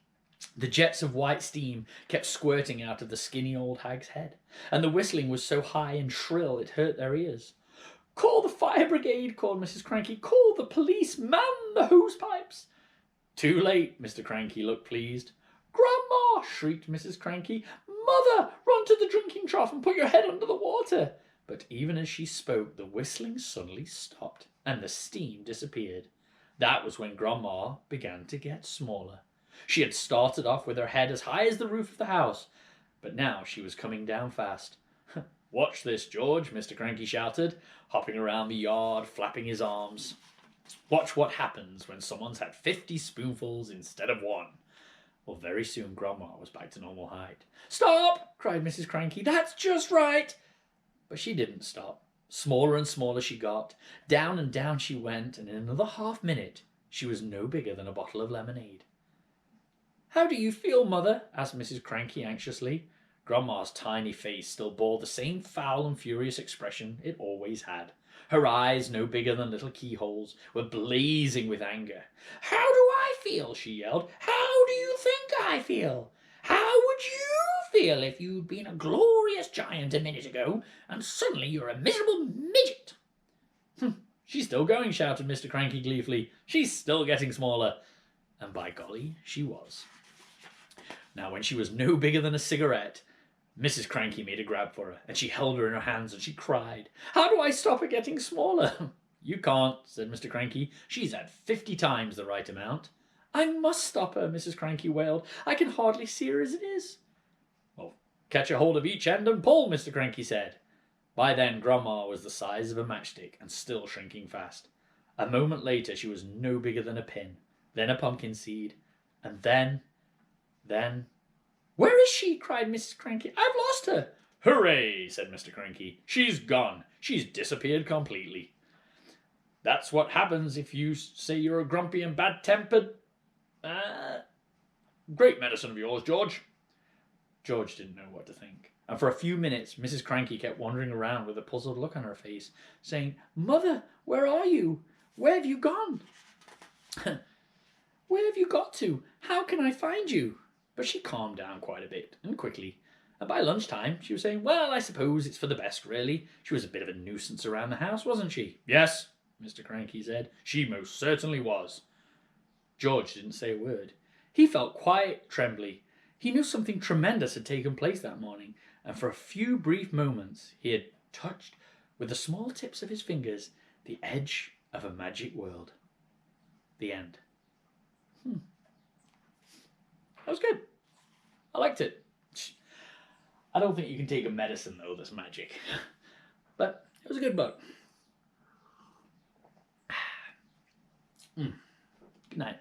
The jets of white steam kept squirting out of the skinny old hag's head, and the whistling was so high and shrill it hurt their ears. "Call the fire brigade," called Mrs. Cranky. "Call the police. Man the hose pipes." Too late. Mr. Cranky looked pleased. "Grandma," shrieked Mrs. Cranky. "Mother, run to the drinking trough and put your head under the water." But even as she spoke, the whistling suddenly stopped, and the steam disappeared. That was when Grandma began to get smaller. She had started off with her head as high as the roof of the house, but now she was coming down fast. "Watch this, George," Mr. Cranky shouted, hopping around the yard, flapping his arms. "Watch what happens when someone's had 50 spoonfuls instead of 1. Well, very soon Grandma was back to normal height. "Stop!" cried Mrs. Cranky. "That's just right." But she didn't stop. Smaller and smaller she got. Down and down she went, and in another half-minute she was no bigger than a bottle of lemonade. "How do you feel, Mother?" asked Mrs. Cranky anxiously. Grandma's tiny face still bore the same foul and furious expression it always had. Her eyes, no bigger than little keyholes, were blazing with anger. "How do I feel?" she yelled. "How do you think I feel? How would you feel if you'd been a glorious giant a minute ago, and suddenly you're a miserable midget?" "She's still going," shouted Mr. Cranky gleefully. "She's still getting smaller." And by golly, she was. Now, when she was no bigger than a cigarette, Mrs. Cranky made a grab for her, and she held her in her hands, and she cried, "How do I stop her getting smaller?" "You can't," said Mr. Cranky. "She's at 50 times the right amount." "I must stop her," Mrs. Cranky wailed. "I can hardly see her as it is." "Well, catch a hold of each end and pull," Mr. Cranky said. By then, Grandma was the size of a matchstick and still shrinking fast. A moment later, she was no bigger than a pin, then a pumpkin seed, and then... "Where is she?" cried Mrs. Cranky. "I've lost her." "Hooray!" said Mr. Cranky. "She's gone. She's disappeared completely. That's what happens if you say you're a grumpy and bad-tempered... Great medicine of yours, George." George didn't know what to think, and for a few minutes Mrs. Cranky kept wandering around with a puzzled look on her face, saying, "Mother, where are you? Where have you gone?" "Where have you got to? How can I find you?" But she calmed down quite a bit, and quickly. And by lunchtime, she was saying, "Well, I suppose it's for the best, really. She was a bit of a nuisance around the house, wasn't she?" "Yes," Mr. Cranky said. "She most certainly was." George didn't say a word. He felt quite trembly. He knew something tremendous had taken place that morning, and for a few brief moments he had touched, with the small tips of his fingers, the edge of a magic world. The end. That was good. I liked it. I don't think you can take a medicine, though, that's magic. But it was a good book. Good night.